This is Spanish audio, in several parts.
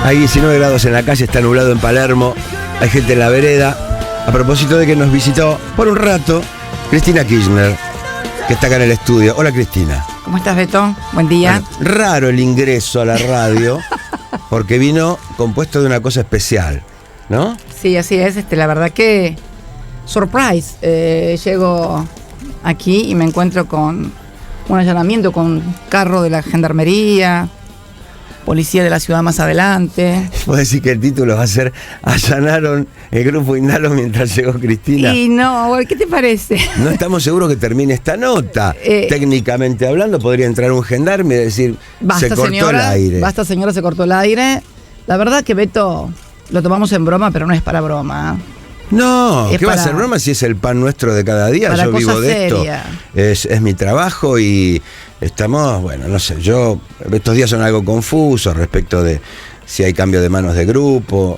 Hay 19 grados en la calle, está nublado en Palermo, hay gente en la vereda. A propósito de que nos visitó por un rato Cristina Kirchner, que está acá en el estudio. Hola, Cristina. ¿Cómo estás, Beto? Buen día. Bueno, raro el ingreso a la radio, porque vino compuesto de una cosa especial, ¿no? Sí, así es. La verdad que surprise. Llego aquí y me encuentro con un allanamiento con carro de la gendarmería, policía de la ciudad más adelante. ¿Puedo decir que el título va a ser Allanaron el grupo Inhalo mientras llegó Cristina? Y no, ¿qué te parece? No estamos seguros que termine esta nota. Técnicamente hablando, podría entrar un gendarme y decir, se cortó el aire. Basta, señora, se cortó el aire. La verdad que, Beto, lo tomamos en broma, pero no es para broma. No, ¿qué va a ser broma si es el pan nuestro de cada día? Yo vivo de esto. Es mi trabajo y estamos, bueno, no sé, estos días son algo confusos respecto de si hay cambio de manos de grupo.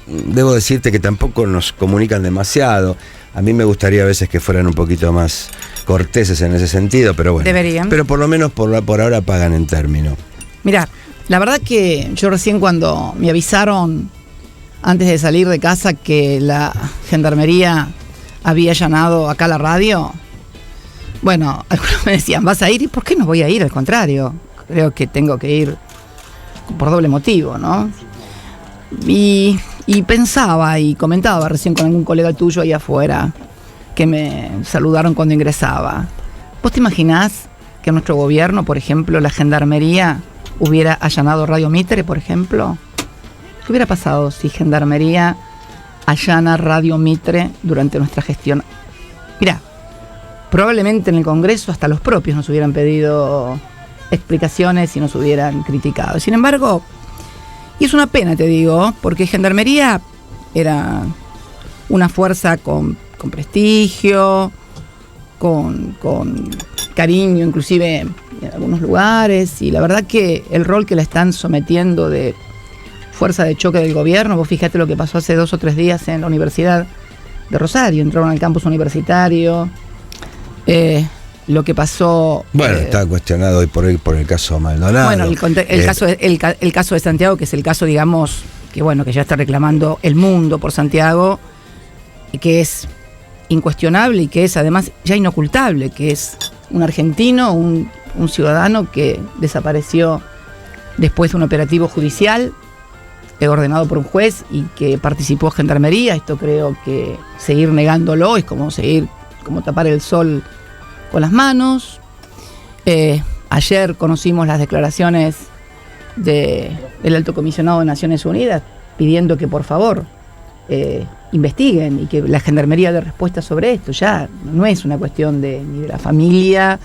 Debo decirte que tampoco nos comunican demasiado. A mí me gustaría a veces que fueran un poquito más corteses en ese sentido, pero bueno. Deberían. Pero por lo menos por ahora pagan en término. Mirá, la verdad que yo recién cuando me avisaron antes de salir de casa que la gendarmería había allanado acá la radio, bueno, algunos me decían, ¿vas a ir? ¿Y por qué no voy a ir? Al contrario, creo que tengo que ir por doble motivo, ¿no? Y pensaba y comentaba recién con algún colega tuyo ahí afuera que me saludaron cuando ingresaba. ¿Vos te imaginás que en nuestro gobierno, por ejemplo, la gendarmería hubiera allanado Radio Mitre, por ejemplo? ¿Qué hubiera pasado si Gendarmería allana Radio Mitre durante nuestra gestión? Mirá, probablemente en el Congreso hasta los propios nos hubieran pedido explicaciones y nos hubieran criticado. Sin embargo, y es una pena, te digo, porque Gendarmería era una fuerza con prestigio, con cariño, inclusive en algunos lugares, y la verdad que el rol que la están sometiendo de fuerza de choque del gobierno, vos fíjate lo que pasó hace 2 o 3 días en la Universidad de Rosario, entraron al campus universitario, lo que pasó... Bueno, está cuestionado hoy por el caso Maldonado. Bueno, el caso de Santiago, que es el caso, digamos, que bueno, que ya está reclamando el mundo por Santiago, y que es incuestionable y que es además ya inocultable, que es un argentino, un ciudadano que desapareció después de un operativo judicial ordenado por un juez y que participó Gendarmería. Esto creo que seguir negándolo es como tapar el sol con las manos. Ayer conocimos las declaraciones del Alto Comisionado de Naciones Unidas pidiendo que por favor investiguen y que la Gendarmería dé respuesta sobre esto. Ya no es una cuestión ni de la familia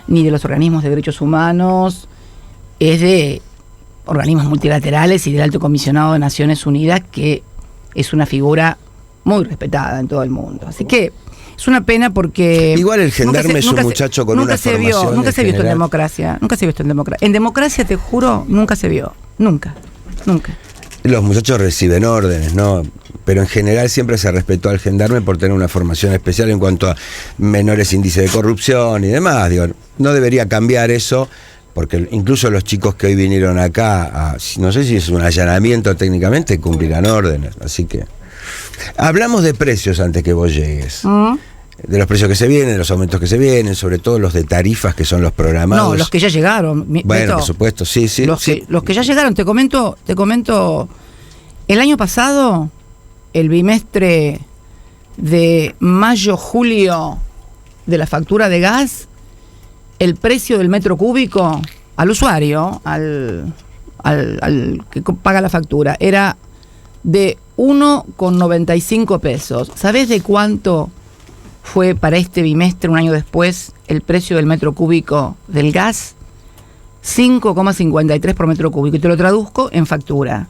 ni de los organismos de derechos humanos, es de organismos multilaterales y del Alto Comisionado de Naciones Unidas, que es una figura muy respetada en todo el mundo. Así que es una pena porque... Igual el gendarme es un muchacho con una formación. Nunca se vio esto en democracia. Nunca se vio esto en democracia. En democracia, te juro, nunca se vio. Nunca. Los muchachos reciben órdenes, ¿no? Pero en general siempre se respetó al gendarme por tener una formación especial en cuanto a menores índices de corrupción y demás. Digo, no debería cambiar eso, porque incluso los chicos que hoy vinieron acá, no sé si es un allanamiento técnicamente, cumplirán órdenes. Así que hablamos de precios antes que vos llegues. De los precios que se vienen, de los aumentos que se vienen, sobre todo los de tarifas que son los programados. No, los que ya llegaron. Bueno, Beto, por supuesto, sí. Los que ya llegaron, te comento, el año pasado, el bimestre de mayo-julio de la factura de gas, el precio del metro cúbico al usuario, al que paga la factura, era de 1,95 pesos. ¿Sabés de cuánto fue para este bimestre, un año después, el precio del metro cúbico del gas? 5,53 por metro cúbico. Y te lo traduzco en factura.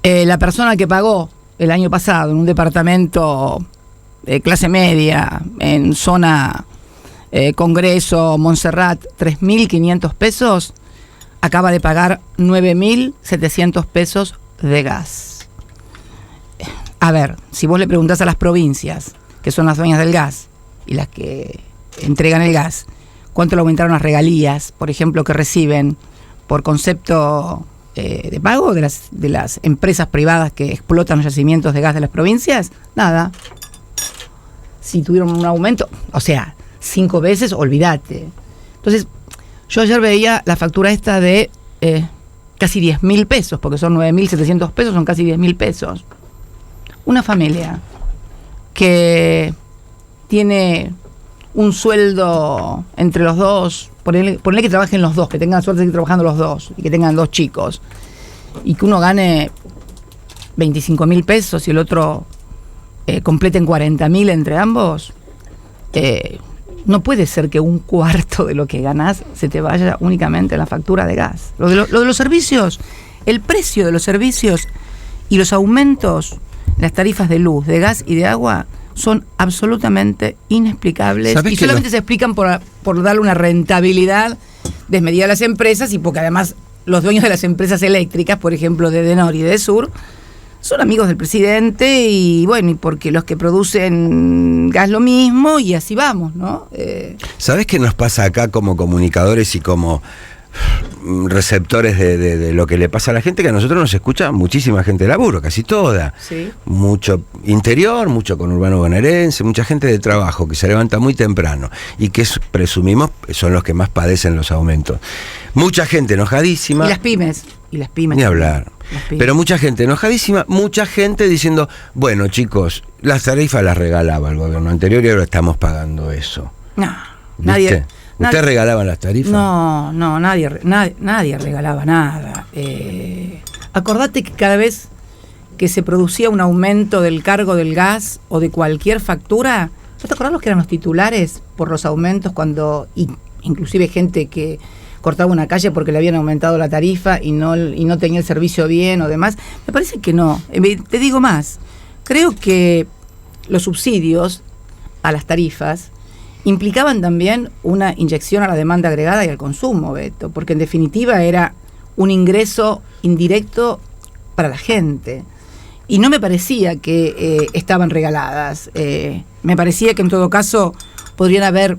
La persona que pagó el año pasado en un departamento de clase media, en zona Congreso, Montserrat, 3.500 pesos, acaba de pagar 9.700 pesos de gas. A ver, si vos le preguntás a las provincias, que son las dueñas del gas y las que entregan el gas, cuánto le aumentaron las regalías, por ejemplo, que reciben por concepto de pago de las empresas privadas que explotan los yacimientos de gas de las provincias? Nada. Si tuvieron un aumento, o sea, 5 veces, olvídate. Entonces, yo ayer veía la factura esta de casi 10.000 pesos, porque son 9.700 pesos, son casi 10.000 pesos. Una familia que tiene un sueldo entre los dos, ponele que trabajen los dos, que tengan suerte de ir trabajando los dos, y que tengan 2 chicos, y que uno gane 25.000 pesos y el otro completen 40.000 entre ambos, no puede ser que un cuarto de lo que ganás se te vaya únicamente a la factura de gas. Lo de los servicios, el precio de los servicios y los aumentos, las tarifas de luz, de gas y de agua son absolutamente inexplicables y solamente se explican por darle una rentabilidad desmedida a las empresas, y porque además los dueños de las empresas eléctricas, por ejemplo de Edenor y de Edesur, son amigos del presidente, y bueno, y porque los que producen gas lo mismo, y así vamos, ¿no? ¿Sabés qué nos pasa acá como comunicadores y como receptores de lo que le pasa a la gente? Que a nosotros nos escucha muchísima gente de laburo, casi toda. Sí. Mucho interior, mucho conurbano bonaerense, mucha gente de trabajo que se levanta muy temprano y que presumimos son los que más padecen los aumentos. Mucha gente enojadísima. Y las pymes. Ni hablar. Pero mucha gente enojadísima, mucha gente diciendo, bueno, chicos, las tarifas las regalaba el gobierno anterior y ahora estamos pagando eso. No, ¿Viste? ¿Ustedes regalaban las tarifas? No, nadie regalaba nada. Acordate que cada vez que se producía un aumento del cargo del gas o de cualquier factura, ¿no te acordás los que eran los titulares por los aumentos cuando, inclusive gente que cortaba una calle porque le habían aumentado la tarifa y no tenía el servicio bien o demás? Me parece que no. Te digo más, creo que los subsidios a las tarifas implicaban también una inyección a la demanda agregada y al consumo, Beto, porque en definitiva era un ingreso indirecto para la gente. Y no me parecía que estaban regaladas. Me parecía que en todo caso podrían haber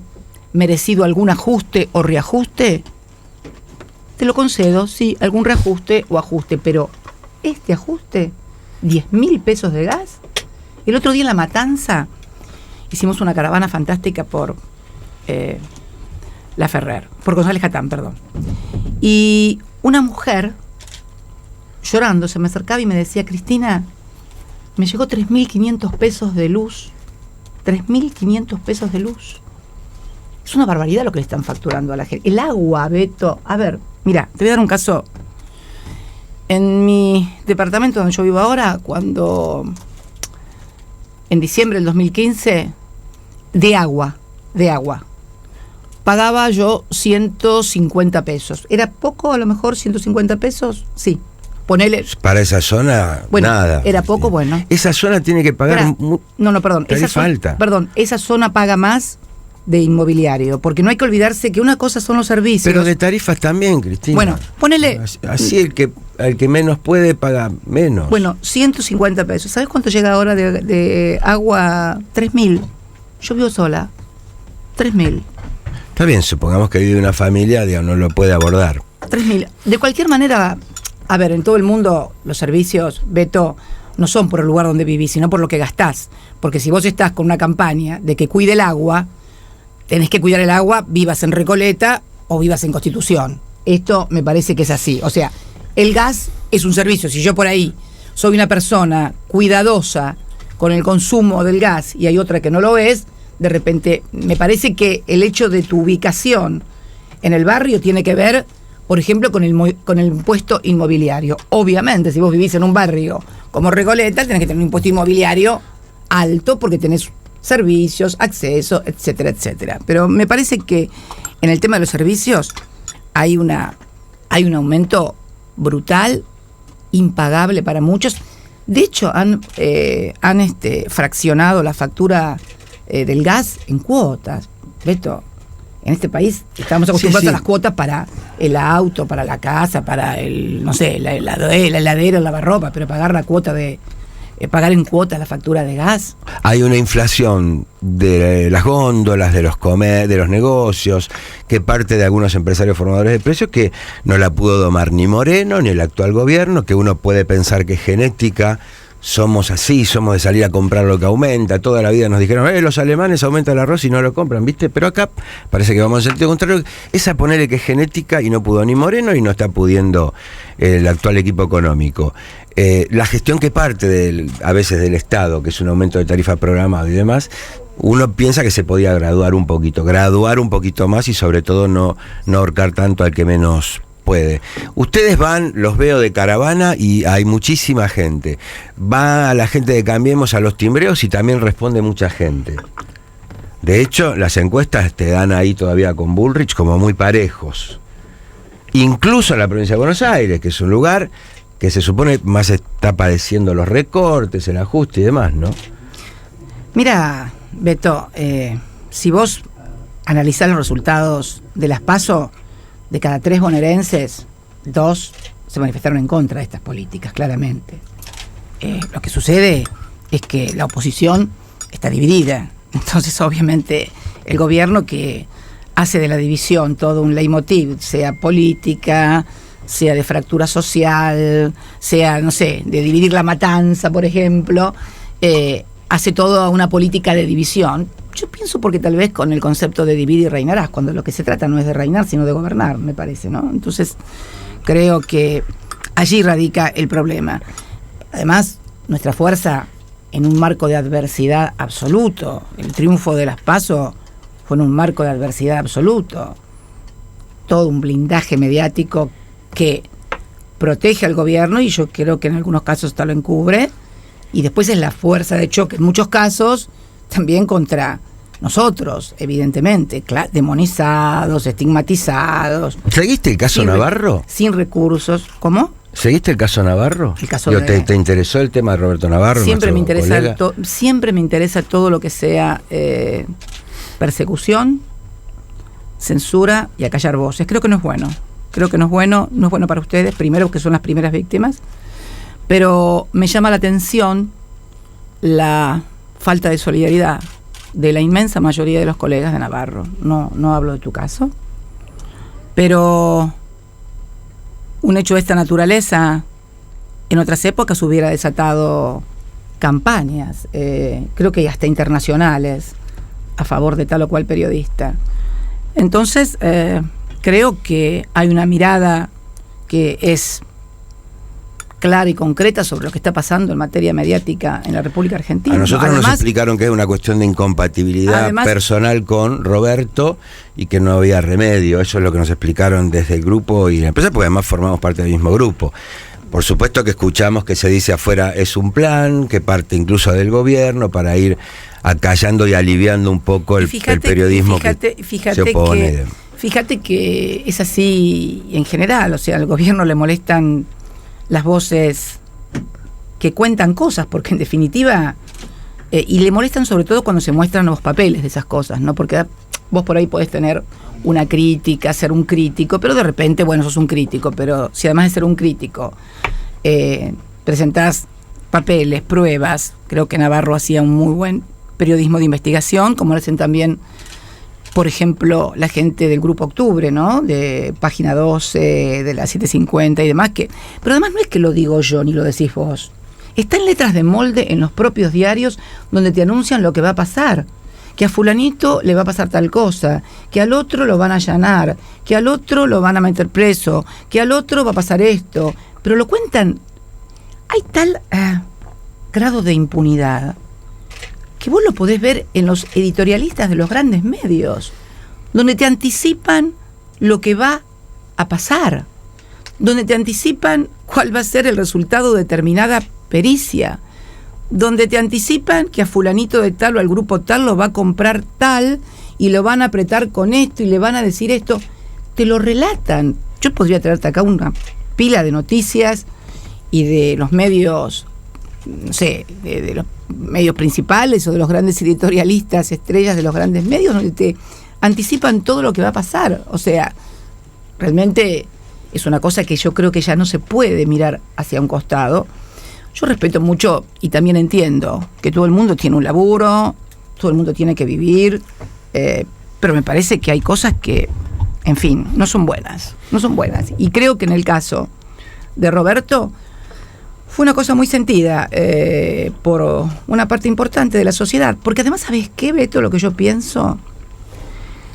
merecido algún ajuste o reajuste. Te lo concedo, sí, algún reajuste o ajuste, pero este ajuste, 10.000 pesos de gas. El otro día en La Matanza hicimos una caravana fantástica por La Ferrer, por González Catán, perdón. Y una mujer, llorando, se me acercaba y me decía, Cristina, me llegó 3.500 pesos de luz. 3.500 pesos de luz. Es una barbaridad lo que le están facturando a la gente. El agua, Beto. A ver, mira, te voy a dar un caso. En mi departamento donde yo vivo ahora, cuando en diciembre del 2015, de agua, pagaba yo 150 pesos. ¿Era poco a lo mejor 150 pesos? Sí. Ponele. Para esa zona, bueno, nada. Era poco, bueno. Esa zona tiene que pagar. Perdón. Esa zona paga más de inmobiliario, porque no hay que olvidarse que una cosa son los servicios. Pero de tarifas también, Cristina. Bueno, ponele. Así el que menos puede paga menos. Bueno, 150 pesos. ¿Sabes cuánto llega ahora de agua? 3.000. Yo vivo sola. 3.000. Está bien, supongamos que vive una familia, digamos, no lo puede abordar. 3.000. De cualquier manera, a ver, en todo el mundo los servicios, Beto, no son por el lugar donde vivís, sino por lo que gastás. Porque si vos estás con una campaña de que cuide el agua, tenés que cuidar el agua, vivas en Recoleta o vivas en Constitución. Esto me parece que es así. O sea, el gas es un servicio. Si yo por ahí soy una persona cuidadosa con el consumo del gas y hay otra que no lo es, de repente me parece que el hecho de tu ubicación en el barrio tiene que ver, por ejemplo, con el impuesto inmobiliario. Obviamente, si vos vivís en un barrio como Recoleta, tenés que tener un impuesto inmobiliario alto porque tenés servicios, acceso, etcétera, etcétera. Pero me parece que en el tema de los servicios hay un aumento brutal, impagable para muchos. De hecho, han fraccionado la factura del gas en cuotas. Beto, en este país estamos acostumbrados a las cuotas para el auto, para la casa, para el, no sé, la heladera, el lavarropa, pero pagar la cuota de pagar en cuotas la factura de gas. Hay una inflación de las góndolas, de los negocios, que parte de algunos empresarios formadores de precios que no la pudo domar ni Moreno ni el actual gobierno, que uno puede pensar que es genética. Somos así, somos de salir a comprar lo que aumenta. Toda la vida nos dijeron, los alemanes aumentan el arroz y no lo compran, ¿viste? Pero acá parece que vamos en sentido contrario. Esa ponerle que es genética y no pudo ni Moreno y no está pudiendo el actual equipo económico. La gestión que parte a veces del Estado, que es un aumento de tarifa programado y demás, uno piensa que se podía graduar un poquito más y sobre todo no ahorcar tanto al que menos puede. Ustedes van, los veo de caravana y hay muchísima gente. Va la gente de Cambiemos a los timbreos y también responde mucha gente. De hecho, las encuestas te dan ahí todavía con Bullrich como muy parejos. Incluso en la provincia de Buenos Aires, que es un lugar que se supone más está padeciendo los recortes, el ajuste y demás, ¿no? Mira, Beto, si vos analizás los resultados de las PASO, de cada 3 bonaerenses, 2 se manifestaron en contra de estas políticas, claramente. Lo que sucede es que la oposición está dividida. Entonces, obviamente, el gobierno que hace de la división todo un leitmotiv, sea política, sea de fractura social, sea, no sé, de dividir la matanza, por ejemplo, hace toda una política de división. Yo pienso porque tal vez con el concepto de dividir y reinarás, cuando lo que se trata no es de reinar, sino de gobernar, me parece, ¿no? Entonces, creo que allí radica el problema. Además, nuestra fuerza en un marco de adversidad absoluto. El triunfo de las PASO fue en un marco de adversidad absoluto. Todo un blindaje mediático que protege al gobierno y yo creo que en algunos casos hasta lo encubre. Y después es la fuerza de choque, en muchos casos, también contra nosotros, evidentemente, demonizados, estigmatizados. ¿Seguiste el caso Navarro? Sin recursos. ¿Cómo? ¿Seguiste el caso Navarro? El caso ¿Te interesó el tema de Roberto Navarro? Siempre me interesa todo lo que sea persecución, censura y acallar voces. Creo que no es bueno. No es bueno para ustedes, primero que son las primeras víctimas, pero me llama la atención la falta de solidaridad de la inmensa mayoría de los colegas de Navarro. No hablo de tu caso, pero un hecho de esta naturaleza en otras épocas hubiera desatado campañas, creo que hasta internacionales, a favor de tal o cual periodista. Entonces, creo que hay una mirada que es clara y concreta sobre lo que está pasando en materia mediática en la República Argentina. A nosotros nos explicaron que es una cuestión de incompatibilidad personal con Roberto y que no había remedio. Eso es lo que nos explicaron desde el grupo y la empresa, porque además formamos parte del mismo grupo. Por supuesto que escuchamos que se dice afuera es un plan, que parte incluso del gobierno para ir acallando y aliviando un poco el periodismo que se opone. Fíjate que es así en general, o sea, al gobierno le molestan las voces que cuentan cosas, porque en definitiva, y le molestan sobre todo cuando se muestran los papeles de esas cosas, ¿no? Porque vos por ahí podés tener una crítica, ser un crítico, pero de repente, bueno, sos un crítico, pero si además de ser un crítico presentás papeles, pruebas, creo que Navarro hacía un muy buen periodismo de investigación, como lo hacen también, por ejemplo, la gente del Grupo Octubre, ¿no? De Página 12, de la 750 y demás, pero además no es que lo digo yo ni lo decís vos. Está en letras de molde en los propios diarios donde te anuncian lo que va a pasar. Que a fulanito le va a pasar tal cosa, que al otro lo van a allanar, que al otro lo van a meter preso, que al otro va a pasar esto. Pero lo cuentan. Hay tal grado de impunidad que vos lo podés ver en los editorialistas de los grandes medios, donde te anticipan lo que va a pasar, donde te anticipan cuál va a ser el resultado de determinada pericia, donde te anticipan que a fulanito de tal o al grupo tal lo va a comprar tal y lo van a apretar con esto y le van a decir esto. Te lo relatan. Yo podría traerte acá una pila de noticias y de los medios, no sé, de los medios principales o de los grandes editorialistas, estrellas de los grandes medios, donde te anticipan todo lo que va a pasar. O sea, realmente es una cosa que yo creo que ya no se puede mirar hacia un costado, Yo respeto mucho y también entiendo que todo el mundo tiene un laburo, todo el mundo tiene que vivir, pero me parece que hay cosas que, en fin, no son buenas. Y creo que en el caso de Roberto fue una cosa muy sentida por una parte importante de la sociedad. Porque además, ¿sabes qué, Beto? Lo que yo pienso,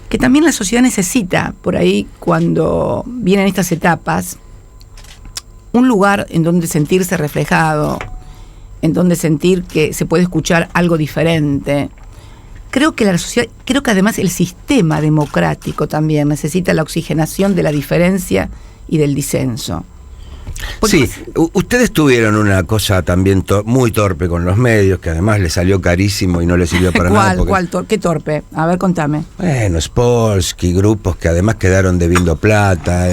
que también la sociedad necesita, por ahí, cuando vienen estas etapas, un lugar en donde sentirse reflejado, en donde sentir que se puede escuchar algo diferente. Creo que la sociedad, creo que además el sistema democrático también necesita la oxigenación de la diferencia y del disenso. Porque sí, ustedes tuvieron una cosa también muy torpe con los medios, que además les salió carísimo y no les sirvió para nada. ¿Qué torpe? A ver, contame. Bueno, Spolsky, grupos que además quedaron debiendo plata,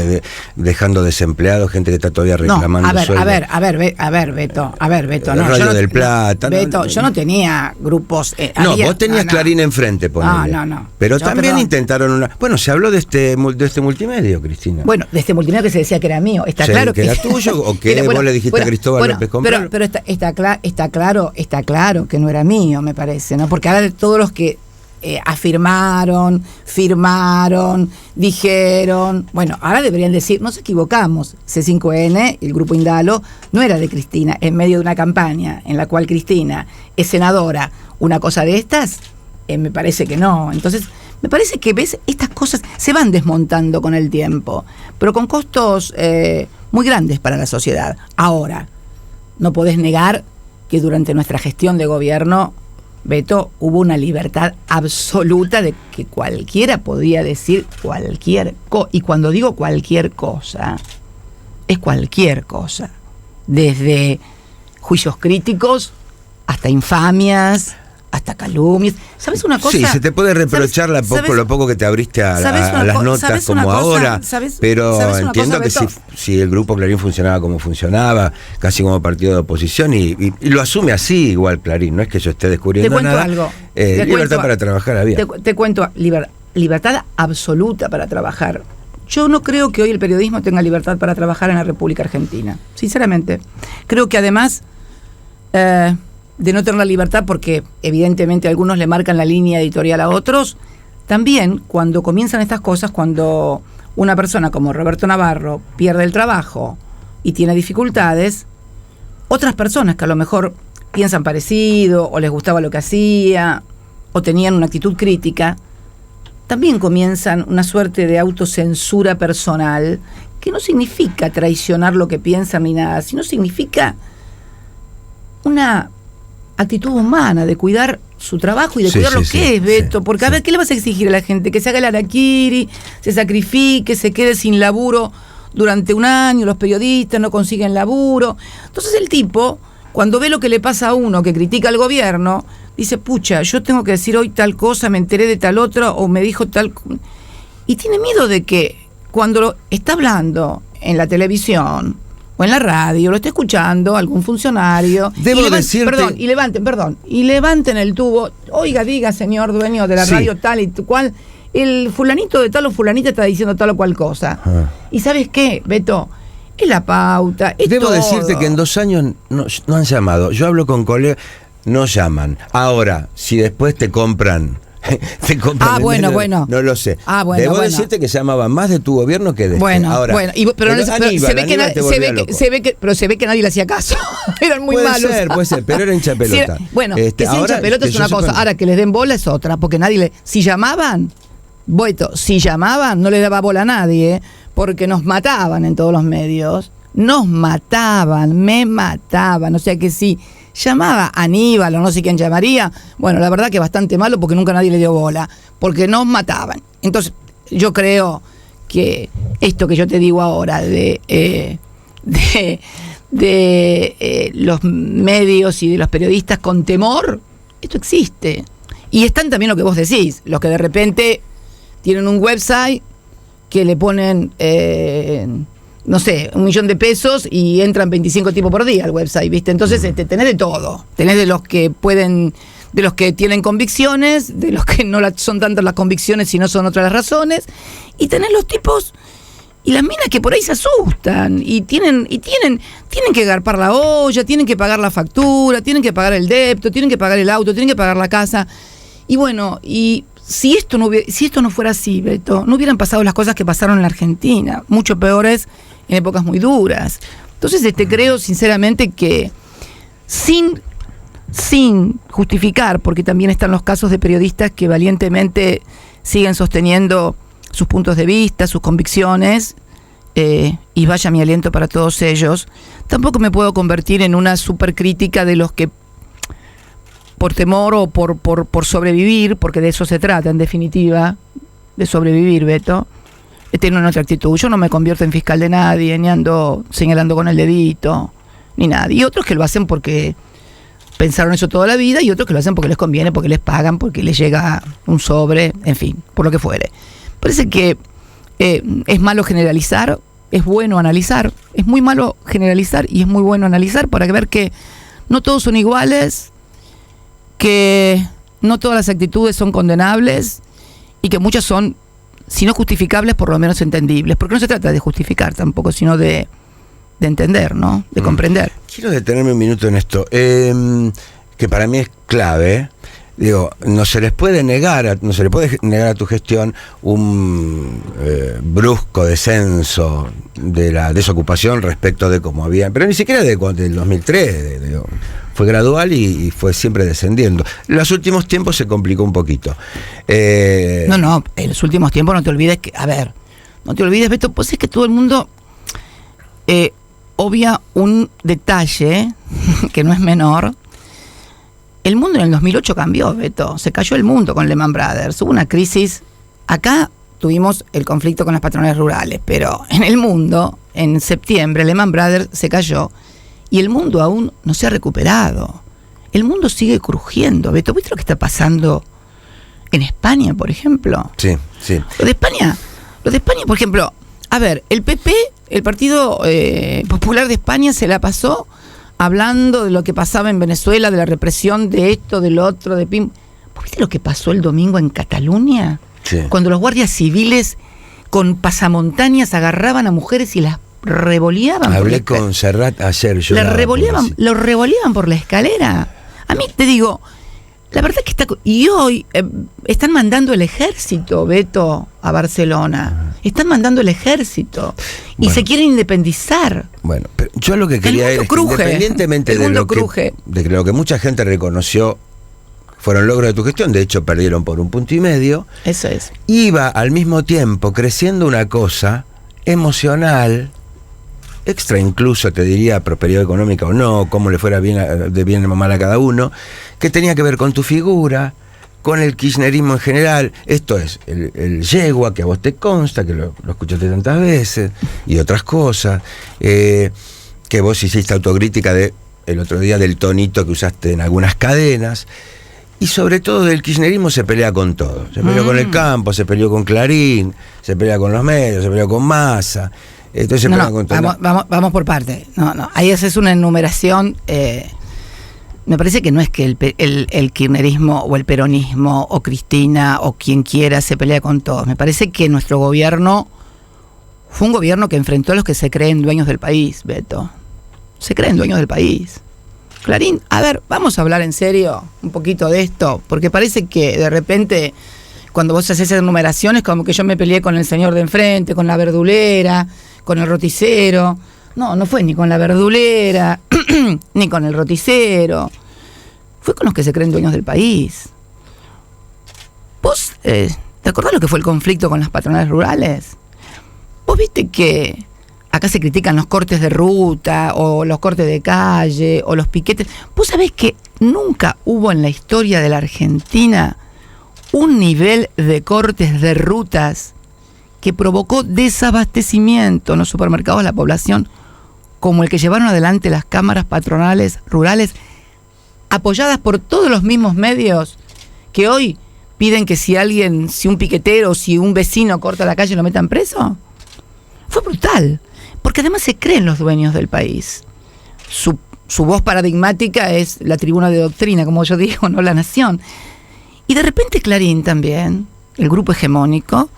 dejando desempleados, gente que está todavía reclamando sueldo. A ver, Beto. El Radio del Plata. Beto, yo no tenía grupos. Vos tenías Clarín enfrente, ponele. No. Pero también intentaron una... Bueno, se habló de este multimedio, Cristina. Bueno, de este multimedio que se decía que era mío. Está claro que era tuyo, o que vos le dijiste a Cristóbal López comprarlo. Pero está claro que no era mío, me parece, ¿no? Porque ahora todos los que afirmaron, firmaron, dijeron, bueno, ahora deberían decir, nos equivocamos, C5N, el grupo Indalo, no era de Cristina, en medio de una campaña en la cual Cristina es senadora, una cosa de estas, me parece que no. Entonces, me parece que, ves, estas cosas se van desmontando con el tiempo, pero con costos muy grandes para la sociedad. Ahora, no podés negar que durante nuestra gestión de gobierno, Beto, hubo una libertad absoluta de que cualquiera podía decir cualquier cosa. Y cuando digo cualquier cosa, es cualquier cosa. Desde juicios críticos hasta infamias, hasta calumnias. ¿Sabes una cosa? Sí, se te puede reprochar lo poco que te abriste a las notas como ahora, pero entiendo que si el grupo Clarín funcionaba como funcionaba, casi como partido de oposición, y lo asume así igual Clarín, no es que yo esté descubriendo nada. Algo. Libertad para trabajar había. Te cuento, libertad absoluta para trabajar. Yo no creo que hoy el periodismo tenga libertad para trabajar en la República Argentina, sinceramente. Creo que además... de no tener la libertad, porque evidentemente algunos le marcan la línea editorial a otros, también cuando comienzan estas cosas, cuando una persona como Roberto Navarro pierde el trabajo y tiene dificultades, otras personas que a lo mejor piensan parecido, o les gustaba lo que hacía, o tenían una actitud crítica, también comienzan una suerte de autocensura personal, que no significa traicionar lo que piensan ni nada, sino significa una actitud humana de cuidar su trabajo y de cuidar lo que es, Beto, porque a ver, ¿qué le vas a exigir a la gente? Que se haga el harakiri, se sacrifique, se quede sin laburo durante un año, los periodistas no consiguen laburo. Entonces el tipo, cuando ve lo que le pasa a uno que critica al gobierno, dice, pucha, yo tengo que decir hoy tal cosa, me enteré de tal otra, o me dijo tal... Y tiene miedo de que cuando lo está hablando en la televisión o en la radio, lo está escuchando algún funcionario, y levanten el tubo, oiga, diga, señor dueño de la radio tal y cual, el fulanito de tal o fulanita está diciendo tal o cual cosa. Y ¿sabes qué, Beto? Es la pauta, es Debo todo. decirte que en 2 años no han llamado. Yo hablo con colegas, no llaman. Ahora, si después te compran... bueno. No lo sé. Debo decirte que se llamaban más de tu gobierno que de Ahora, se ve que nadie le hacía caso. Eran muy malos. Puede ser, pero era hincha pelota. Que sea hincha pelota es una cosa. Ahora, que les den bola es otra, porque si llamaban, no le daba bola a nadie, porque nos mataban en todos los medios. Me mataban. O sea que sí. Llamaba a Aníbal o no sé quién llamaría, bueno, la verdad que bastante malo, porque nunca nadie le dio bola, porque nos mataban. Entonces yo creo que esto que yo te digo ahora de los medios y de los periodistas con temor, esto existe. Y están también lo que vos decís, los que de repente tienen un website que le ponen... no sé, 1 millón de pesos y entran 25 tipos por día al website, ¿viste? Entonces tenés de todo. Tenés de los que pueden, de los que tienen convicciones, de los que no son tantas las convicciones sino son otras las razones, y tenés los tipos Y las minas que por ahí se asustan y tienen que garpar la olla, tienen que pagar la factura, tienen que pagar el débito, tienen que pagar el auto, tienen que pagar la casa. Y bueno, y si esto no fuera así, Beto, no hubieran pasado las cosas que pasaron en la Argentina, mucho peores en épocas muy duras. Entonces creo sinceramente que sin justificar, porque también están los casos de periodistas que valientemente siguen sosteniendo sus puntos de vista, sus convicciones, y vaya mi aliento para todos ellos. Tampoco me puedo convertir en una supercrítica de los que por temor o por sobrevivir, porque de eso se trata en definitiva, de sobrevivir, Beto, tienen otra actitud. Yo no me convierto en fiscal de nadie, ni ando señalando con el dedito, ni nada. Y otros que lo hacen porque pensaron eso toda la vida, y otros que lo hacen porque les conviene, porque les pagan, porque les llega un sobre, en fin, por lo que fuere. Parece que es malo generalizar, es bueno analizar. Es muy malo generalizar y es muy bueno analizar para ver que no todos son iguales, que no todas las actitudes son condenables y que muchas son, si no justificables, por lo menos entendibles. Porque no se trata de justificar tampoco, sino de entender, ¿no? De comprender. Quiero detenerme un minuto en esto, que para mí es clave. Digo, no se le puede negar a tu gestión un brusco descenso de la desocupación respecto de cómo había, pero ni siquiera del 2003, fue gradual y fue siempre descendiendo. En los últimos tiempos se complicó un poquito. No, en los últimos tiempos no te olvides que, no te olvides, Beto, pues es que todo el mundo obvia un detalle que no es menor. El mundo en el 2008 cambió, Beto. Se cayó el mundo con Lehman Brothers. Hubo una crisis. Acá tuvimos el conflicto con las patronales rurales, pero en el mundo, en septiembre, Lehman Brothers se cayó y el mundo aún no se ha recuperado. El mundo sigue crujiendo, Beto. ¿Viste lo que está pasando en España, por ejemplo? Sí. Lo de España, por ejemplo, el PP, el Partido Popular de España, se la pasó hablando de lo que pasaba en Venezuela, de la represión, de esto, del otro, de pim. ¿Viste lo que pasó el domingo en Cataluña? Sí. Cuando los guardias civiles con pasamontañas agarraban a mujeres y las revoleaban. Hablé con Serrat ayer. Los revoleaban por la escalera. A mí te digo, la verdad es que y hoy están mandando el ejército, Beto, a Barcelona. Están mandando el ejército. Y se quieren independizar. Bueno, pero yo lo que quería era, independientemente de lo que mucha gente reconoció fueron logros de tu gestión, de hecho perdieron por 1,5 puntos. Eso es. Iba al mismo tiempo creciendo una cosa emocional, extra incluso, te diría, prosperidad económica o no, cómo le fuera de bien o mal a cada uno, que tenía que ver con tu figura, con el kirchnerismo en general. Esto es, el yegua, que a vos te consta, que lo escuchaste tantas veces, y otras cosas, que vos hiciste autocrítica el otro día del tonito que usaste en algunas cadenas, y sobre todo del kirchnerismo se pelea con todo. Se peleó con el campo, se peleó con Clarín, se pelea con los medios, se peleó con Massa. Entonces vamos por parte. Ahí haces una enumeración. Me parece que no es que el kirchnerismo o el peronismo o Cristina o quien quiera se pelea con todos. Me parece que nuestro gobierno fue un gobierno que enfrentó a los que se creen dueños del país, Beto. Se creen dueños del país. Clarín, vamos a hablar en serio un poquito de esto, porque parece que de repente cuando vos haces esas enumeraciones como que yo me peleé con el señor de enfrente, con la verdulera, con el roticero. No fue ni con la verdulera, ni con el roticero. Fue con los que se creen dueños del país. ¿Vos te acordás lo que fue el conflicto con las patronales rurales? ¿Vos viste que acá se critican los cortes de ruta, o los cortes de calle, o los piquetes? ¿Vos sabés que nunca hubo en la historia de la Argentina un nivel de cortes de rutas que provocó desabastecimiento en los supermercados de la población como el que llevaron adelante las cámaras patronales rurales, apoyadas por todos los mismos medios que hoy piden que si un piquetero, si un vecino corta la calle, lo metan preso? Fue brutal, porque además se creen los dueños del país. Su voz paradigmática es la tribuna de doctrina, como yo digo, no La Nación. Y de repente Clarín también, el grupo hegemónico,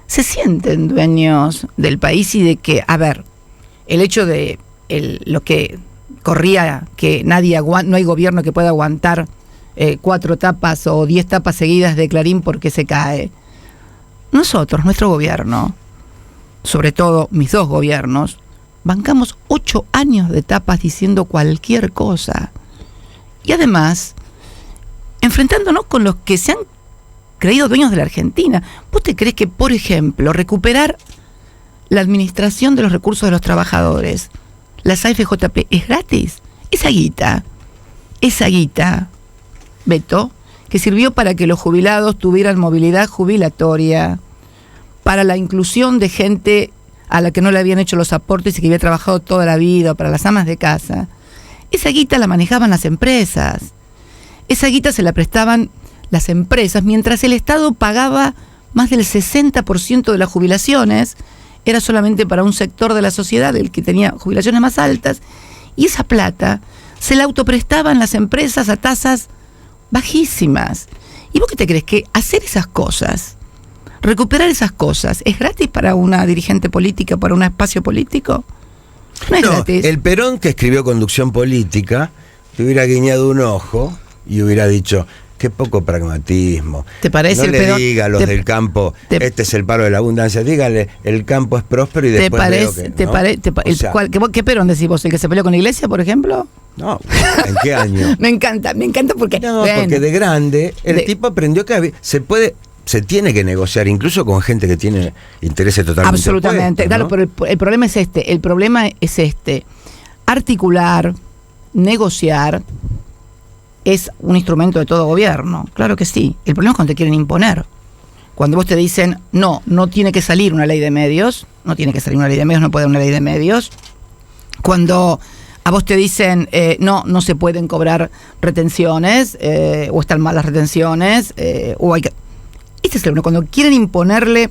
se sienten dueños del país y de que, a ver, el hecho de lo que corría, que no hay gobierno que pueda aguantar 4 tapas o 10 tapas seguidas de Clarín porque se cae. Nosotros, nuestro gobierno, sobre todo mis 2 gobiernos, bancamos 8 años de tapas diciendo cualquier cosa. Y además, enfrentándonos con los que se han creído dueños de la Argentina. ¿Vos te crees que, por ejemplo, recuperar la administración de los recursos de los trabajadores, las AFJP, es gratis? Esa guita, Beto, que sirvió para que los jubilados tuvieran movilidad jubilatoria, para la inclusión de gente a la que no le habían hecho los aportes y que había trabajado toda la vida, para las amas de casa. Esa guita la manejaban las empresas. Esa guita se la prestaban las empresas, mientras el Estado pagaba más del 60% de las jubilaciones, era solamente para un sector de la sociedad, el que tenía jubilaciones más altas, y esa plata se la autoprestaban las empresas a tasas bajísimas. ¿Y vos qué te crees? ¿Que hacer esas cosas, recuperar esas cosas, es gratis para una dirigente política, para un espacio político? No es gratis. El Perón, que escribió Conducción Política, te hubiera guiñado un ojo y hubiera dicho: qué poco pragmatismo. ¿Te parece? No le diga a los del campo, este es el paro de la abundancia. Dígale, el campo es próspero y después veo que, ¿no? ¿Qué Perón decís vos? ¿El que se peleó con la iglesia, por ejemplo? No, ¿en qué año? Me encanta porque... No, porque de grande el tipo aprendió que se tiene que negociar, incluso con gente que tiene intereses totalmente absolutamente, opuestos, claro, ¿no? pero el problema es este. Articular, negociar, es un instrumento de todo gobierno, claro que sí. El problema es cuando te quieren imponer. Cuando vos te dicen, no tiene que salir una ley de medios, no puede haber una ley de medios. Cuando a vos te dicen, no se pueden cobrar retenciones, o están mal las retenciones, o hay que... Este es el problema, cuando quieren imponerle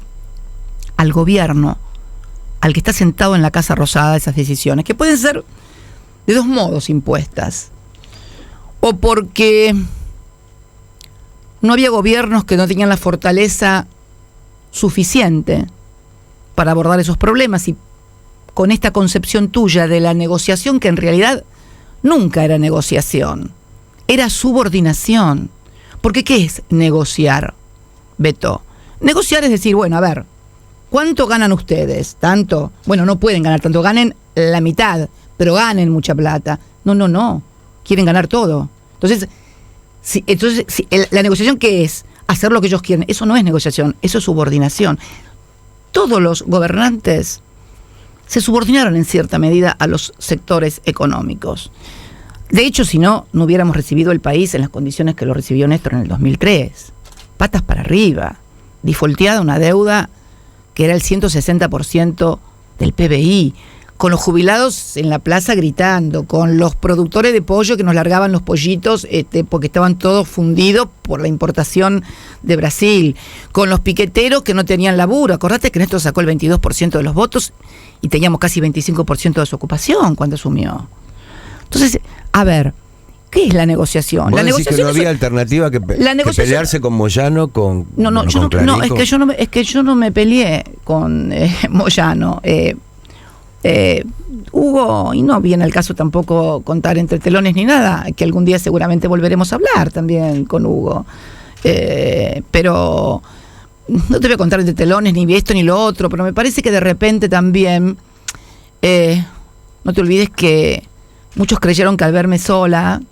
al gobierno, al que está sentado en la Casa Rosada, esas decisiones, que pueden ser de 2 modos impuestas. O porque no había gobiernos que no tenían la fortaleza suficiente para abordar esos problemas, y con esta concepción tuya de la negociación, que en realidad nunca era negociación, era subordinación. Porque ¿qué es negociar, Beto? Negociar es decir, bueno, a ver, ¿cuánto ganan ustedes? ¿Tanto? Bueno, no pueden ganar tanto, ganen la mitad, pero ganen mucha plata. No. Quieren ganar todo. Entonces, la negociación, ¿qué es? Hacer lo que ellos quieren. Eso no es negociación, eso es subordinación. Todos los gobernantes se subordinaron en cierta medida a los sectores económicos. De hecho, si no hubiéramos recibido el país en las condiciones que lo recibió Néstor en el 2003. Patas para arriba, defaulteada una deuda que era el 160% del PBI, con los jubilados en la plaza gritando, con los productores de pollo que nos largaban los pollitos porque estaban todos fundidos por la importación de Brasil, con los piqueteros que no tenían laburo. Acordate que Néstor sacó el 22% de los votos y teníamos casi 25% de su ocupación cuando asumió. Entonces, a ver, ¿qué es la negociación? La negociación que no había alternativa que pelearse con Moyano, con es que yo no me peleé con Moyano. Hugo, y no viene al caso tampoco contar entre telones ni nada, que algún día seguramente volveremos a hablar también con Hugo, pero no te voy a contar entre telones ni esto ni lo otro, pero me parece que de repente también no te olvides que muchos creyeron que al verme sola,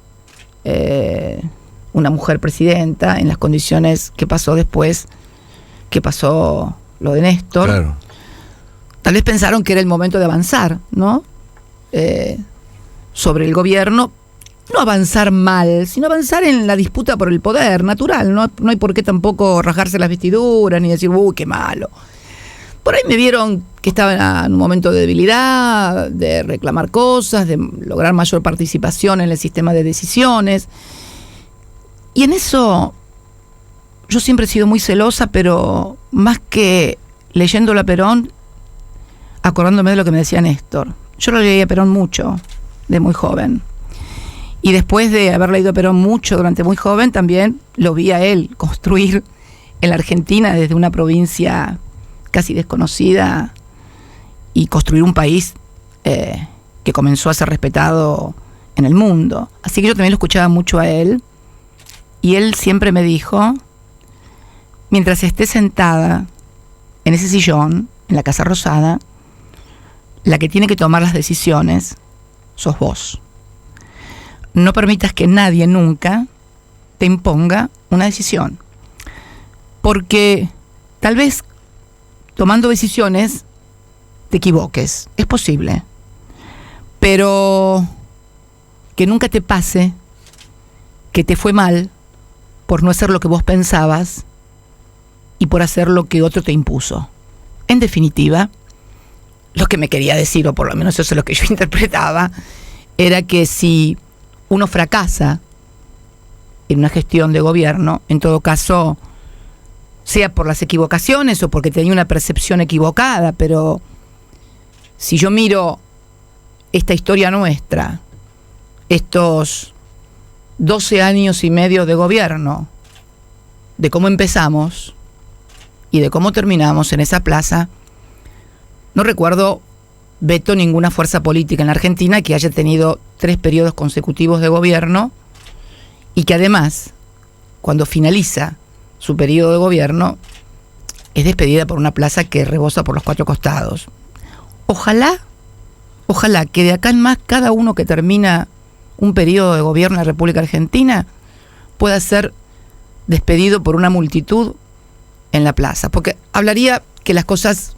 una mujer presidenta, en las condiciones que pasó después, que pasó lo de Néstor, claro, tal vez pensaron que era el momento de avanzar, ¿no? Sobre el gobierno, no avanzar mal, sino avanzar en la disputa por el poder, natural. No hay por qué tampoco rajarse las vestiduras ni decir, uy, qué malo. Por ahí me vieron que estaba en un momento de debilidad, de reclamar cosas, de lograr mayor participación en el sistema de decisiones. Y en eso yo siempre he sido muy celosa, pero más que leyéndolo a Perón, acordándome de lo que me decía Néstor. Yo lo leí a Perón mucho, de muy joven. Y después de haber leído a Perón mucho durante muy joven, también lo vi a él construir en la Argentina desde una provincia casi desconocida y construir un país que comenzó a ser respetado en el mundo. Así que yo también lo escuchaba mucho a él, y él siempre me dijo: mientras estés sentada en ese sillón, en la Casa Rosada, la que tiene que tomar las decisiones sos vos. No permitas que nadie nunca te imponga una decisión, porque tal vez tomando decisiones te equivoques, es posible, pero que nunca te pase que te fue mal por no hacer lo que vos pensabas y por hacer lo que otro te impuso. En definitiva, lo que me quería decir, o por lo menos eso es lo que yo interpretaba, era que si uno fracasa en una gestión de gobierno, en todo caso, sea por las equivocaciones o porque tenía una percepción equivocada, pero si yo miro esta historia nuestra, estos 12 años y medio de gobierno, de cómo empezamos y de cómo terminamos en esa plaza, no recuerdo, Beto, ninguna fuerza política en la Argentina que haya tenido 3 periodos consecutivos de gobierno y que además, cuando finaliza su periodo de gobierno, es despedida por una plaza que rebosa por los 4 costados. Ojalá que de acá en más cada uno que termina un periodo de gobierno en la República Argentina pueda ser despedido por una multitud en la plaza, porque hablaría que las cosas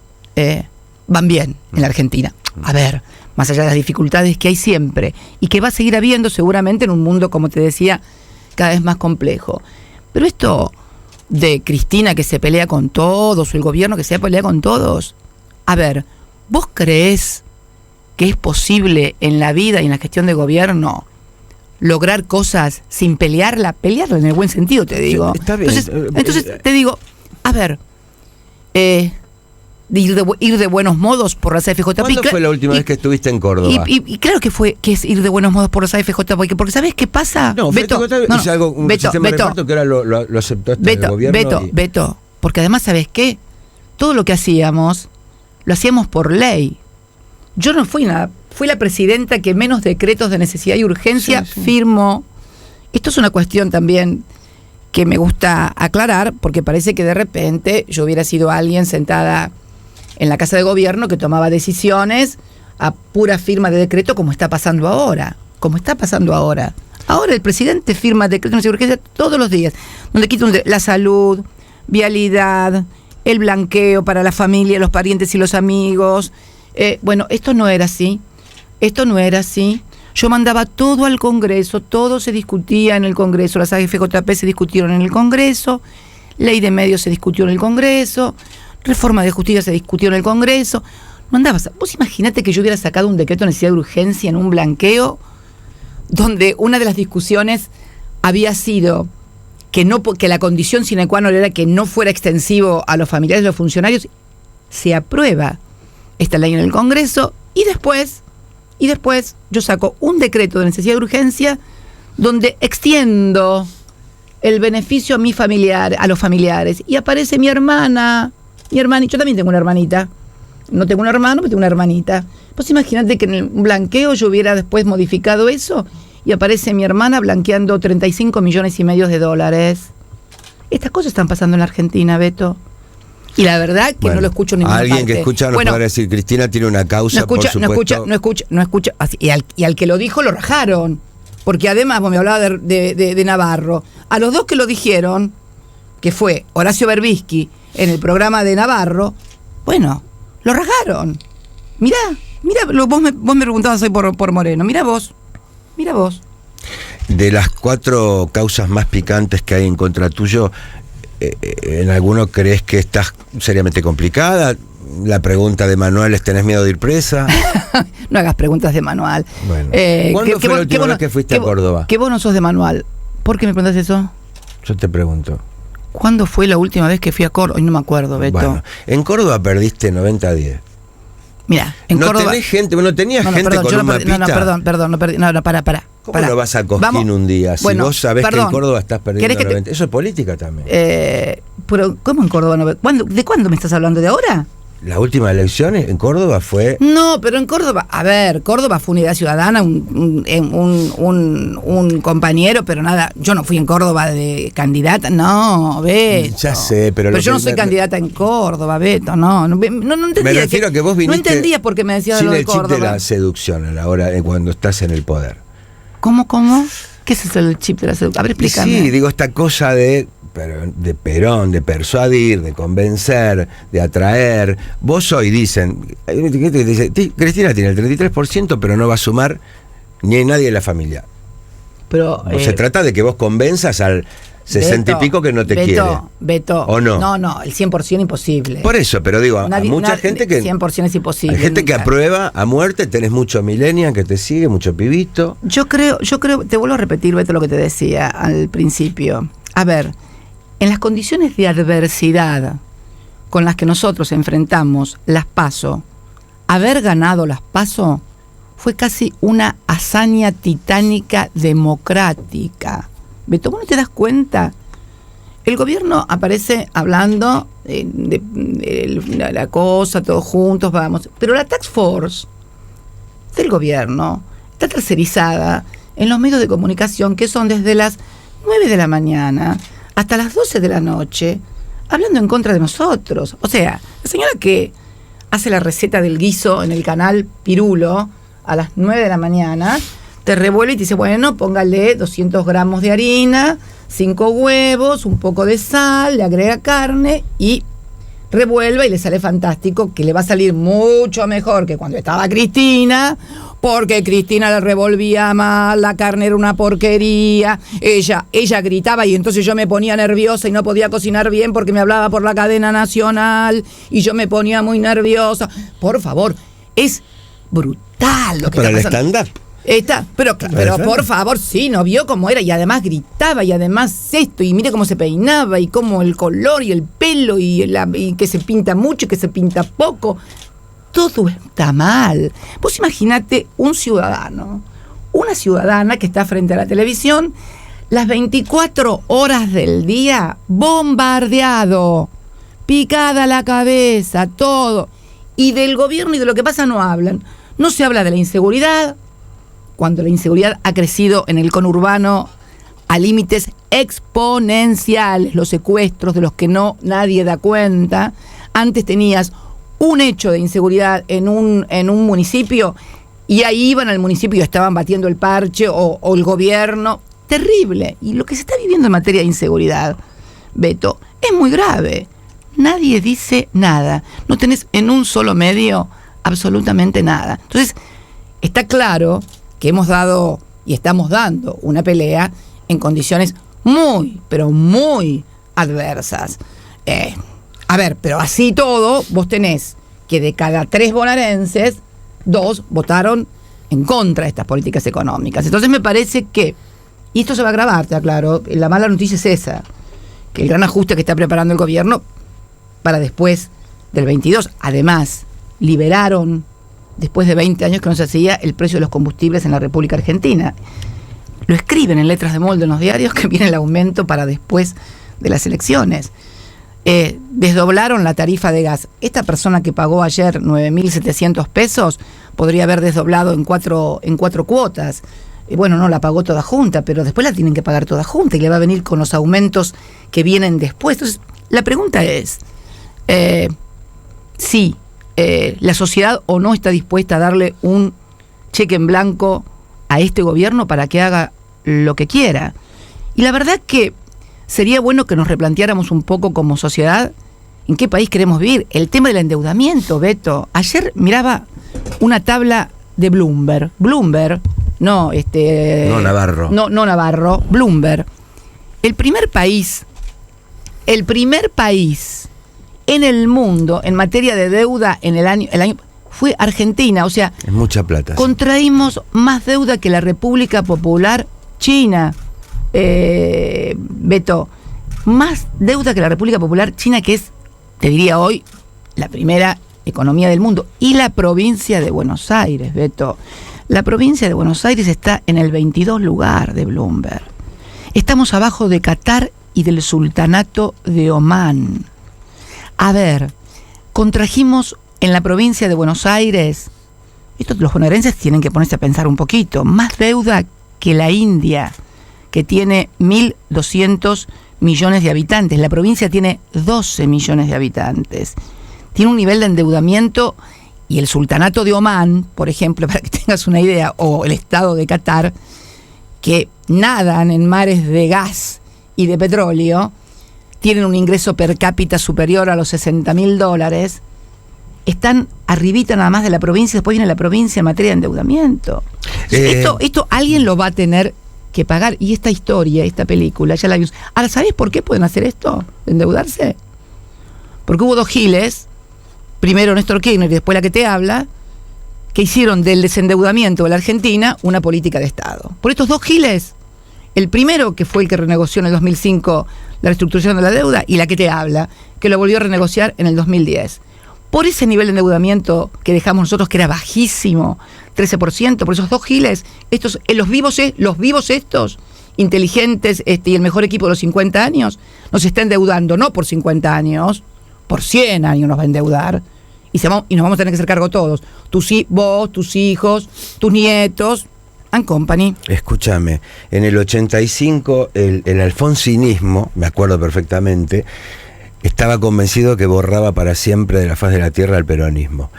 van bien en la Argentina. A ver, más allá de las dificultades que hay siempre y que va a seguir habiendo seguramente en un mundo, como te decía, cada vez más complejo. Pero esto de Cristina que se pelea con todos, o el gobierno que se pelea con todos, a ver, ¿vos creés que es posible en la vida y en la gestión de gobierno lograr cosas sin pelearla en el buen sentido, te digo? Está bien. Entonces te digo, a ver, ir de buenos modos por las AFJP. ¿Cuándo fue la última vez que estuviste en Córdoba? Y claro que es ir de buenos modos por las AFJP, porque ¿sabes qué pasa? No, Beto, es algo, un sistema de reparto que ahora lo aceptó hasta el gobierno. Beto, porque además, ¿sabes qué? Todo lo que hacíamos, lo hacíamos por ley. Yo no fui la presidenta que menos decretos de necesidad y urgencia firmó. Esto es una cuestión también que me gusta aclarar, porque parece que de repente yo hubiera sido alguien sentada en la Casa de Gobierno que tomaba decisiones a pura firma de decreto, como está pasando ahora. Ahora el presidente firma decretos de necesidad y urgencia todos los días, donde quita la salud, vialidad, el blanqueo para la familia, los parientes y los amigos. Bueno, esto no era así. Yo mandaba todo al Congreso, todo se discutía en el Congreso, las AFJP se discutieron en el Congreso, ley de medios se discutió en el Congreso, reforma de justicia se discutió en el Congreso. No andabas. Vos imaginate que yo hubiera sacado un decreto de necesidad de urgencia en un blanqueo donde una de las discusiones había sido que la condición sine qua non era que no fuera extensivo a los familiares de los funcionarios. Se aprueba esta ley en el Congreso y después yo saco un decreto de necesidad de urgencia donde extiendo el beneficio a los familiares, y aparece mi hermana, yo también tengo una hermanita, no tengo un hermano, pero tengo una hermanita. Pues imagínate que en el blanqueo yo hubiera después modificado eso y aparece mi hermana blanqueando 35 millones y medio de dólares. Estas cosas están pasando en la Argentina, Beto. Y la verdad que no lo escucho en ninguna alguien parte. Que escucha nos podrá decir, Cristina tiene una causa, por supuesto. No escucha. Y al que lo dijo lo rajaron. Porque además, vos me hablaba de Navarro. A los dos que lo dijeron, que fue Horacio Berbisky en el programa de Navarro, bueno, lo rajaron. Mirá, vos me preguntabas hoy por Moreno. Mirá vos. De las 4 causas más picantes que hay en contra tuyo, ¿en alguno crees que estás seriamente complicada? La pregunta de Manuel es: ¿tenés miedo de ir presa? No hagas preguntas de manual. Bueno. ¿Cuándo fue la última vez que fuiste a Córdoba? Que vos no sos de manual. ¿Por qué me preguntas eso? Yo te pregunto. ¿Cuándo fue la última vez que fui a Córdoba? Hoy no me acuerdo, Beto. Bueno, en Córdoba perdiste 90-10. Mira, en Córdoba... ¿No tenés gente? Bueno, tenías gente perdón, con un mapita. Perdón, no perdí. No, para. ¿Cómo no vas a Cosquín un día? Si vos sabés que en Córdoba estás perdiendo 90. Eso es política también. Pero, ¿cómo en Córdoba no ve? ¿De cuándo me estás hablando? ¿De ahora? La última elección en Córdoba fue... No, pero en Córdoba, a ver, Córdoba fue Unidad Ciudadana, un compañero, pero nada, yo no fui en Córdoba de candidata, no, Beto. Ya sé, pero yo no soy candidata en Córdoba, Beto, no entendía. Me refiero a que vos viniste... No entendía por qué me decías lo de Córdoba. Sin el chip de la seducción a la hora, cuando estás en el poder. ¿Cómo? ¿Qué es eso del chip de la seducción? A ver, explícame. Sí, digo, esta cosa de Perón, de persuadir, de convencer, de atraer. Vos hoy dicen, Cristina tiene el 33%, pero no va a sumar ni nadie de la familia. Pero se trata de que vos convenzas al 60 y pico que no te quiere. Beto, ¿o no? No, el 100% imposible. Por eso, pero digo, a mucha gente que... 100% es imposible. Hay gente nunca. que aprueba a muerte, tenés mucho millennial que te sigue, mucho pibito. Yo creo, te vuelvo a repetir, Beto, lo que te decía al principio. A ver, en las condiciones de adversidad con las que nosotros enfrentamos las PASO, haber ganado las PASO fue casi una hazaña titánica democrática. Beto, ¿vos no te das cuenta? El gobierno aparece hablando de la cosa, todos juntos, vamos. Pero la task force del gobierno está tercerizada en los medios de comunicación, que son desde las 9 de la mañana hasta las 12 de la noche, hablando en contra de nosotros. O sea, la señora que hace la receta del guiso en el canal Pirulo a las 9 de la mañana, te revuelve y te dice, bueno, póngale 200 gramos de harina, 5 huevos, un poco de sal, le agrega carne y revuelva y le sale fantástico, que le va a salir mucho mejor que cuando estaba Cristina, porque Cristina le revolvía mal, la carne era una porquería, ella gritaba y entonces yo me ponía nerviosa y no podía cocinar bien porque me hablaba por la cadena nacional y yo me ponía muy nerviosa. Por favor, es brutal lo que para está el pasando. stand-up. Pero por favor, sí, ¿no vio cómo era? Y además gritaba, y además esto, y mire cómo se peinaba, y cómo el color, y el pelo, y que se pinta mucho, y que se pinta poco. Todo está mal. Vos imaginate un ciudadano, una ciudadana que está frente a la televisión las 24 horas del día, bombardeado, picada la cabeza, todo. Y del gobierno y de lo que pasa no hablan. No se habla de la inseguridad, cuando la inseguridad ha crecido en el conurbano a límites exponenciales, los secuestros de los que nadie da cuenta. Antes tenías un hecho de inseguridad en un municipio y ahí iban al municipio y estaban batiendo el parche o el gobierno. Terrible. Y lo que se está viviendo en materia de inseguridad, Beto, es muy grave. Nadie dice nada. No tenés en un solo medio absolutamente nada. Entonces, está claro que hemos dado y estamos dando una pelea en condiciones muy, pero muy adversas. A ver, pero así todo, vos tenés que de cada 3 bonaerenses, 2 votaron en contra de estas políticas económicas. Entonces me parece que, y esto se va a agravar, te aclaro, la mala noticia es esa, que el gran ajuste que está preparando el gobierno para después del 22, además, liberaron, después de 20 años que no se hacía, el precio de los combustibles en la República Argentina. Lo escriben en letras de molde en los diarios que viene el aumento para después de las elecciones. Desdoblaron la tarifa de gas. Esta persona que pagó ayer 9.700 pesos podría haber desdoblado en cuatro cuotas. Bueno, no la pagó toda junta, pero después la tienen que pagar toda junta y le va a venir con los aumentos que vienen después. Entonces, la pregunta es, si la sociedad o no está dispuesta a darle un cheque en blanco a este gobierno para que haga lo que quiera. Y la verdad que sería bueno que nos replanteáramos un poco como sociedad en qué país queremos vivir. El tema del endeudamiento, Beto. Ayer miraba una tabla de Bloomberg. No Navarro. No Navarro, Bloomberg. El primer país en el mundo en materia de deuda en el año fue Argentina. O sea, es mucha plata. Contraímos más deuda que la República Popular China. Beto, más deuda que la República Popular China, que es, te diría hoy, la primera economía del mundo. Y la provincia de Buenos Aires, Beto. La provincia de Buenos Aires está en el 22 lugar de Bloomberg. Estamos abajo de Qatar y del Sultanato de Omán. A ver, contrajimos en la provincia de Buenos Aires, los bonaerenses tienen que ponerse a pensar un poquito, más deuda que la India, que tiene 1.200 millones de habitantes. La provincia tiene 12 millones de habitantes. Tiene un nivel de endeudamiento, y el Sultanato de Omán, por ejemplo, para que tengas una idea, o el Estado de Qatar, que nadan en mares de gas y de petróleo, tienen un ingreso per cápita superior a los $60.000, están arribita nada más de la provincia, después viene la provincia en materia de endeudamiento. Esto alguien lo va a tener que pagar, y esta historia, esta película, ya la vimos. Ahora, ¿sabés por qué pueden hacer esto? ¿De endeudarse? Porque hubo dos giles, primero Néstor Kirchner y después la que te habla, que hicieron del desendeudamiento de la Argentina una política de Estado. Por estos dos giles, el primero, que fue el que renegoció en el 2005 la reestructuración de la deuda, y la que te habla, que lo volvió a renegociar en el 2010. Por ese nivel de endeudamiento que dejamos nosotros, que era bajísimo, 13%, por esos dos giles, los vivos estos, inteligentes, y el mejor equipo de los 50 años, nos está endeudando, no por 50 años, por 100 años nos va a endeudar, y nos vamos a tener que hacer cargo todos. Vos, tus hijos, tus nietos, and company. Escúchame, en el 85, el alfonsinismo, me acuerdo perfectamente, estaba convencido que borraba para siempre de la faz de la tierra el peronismo.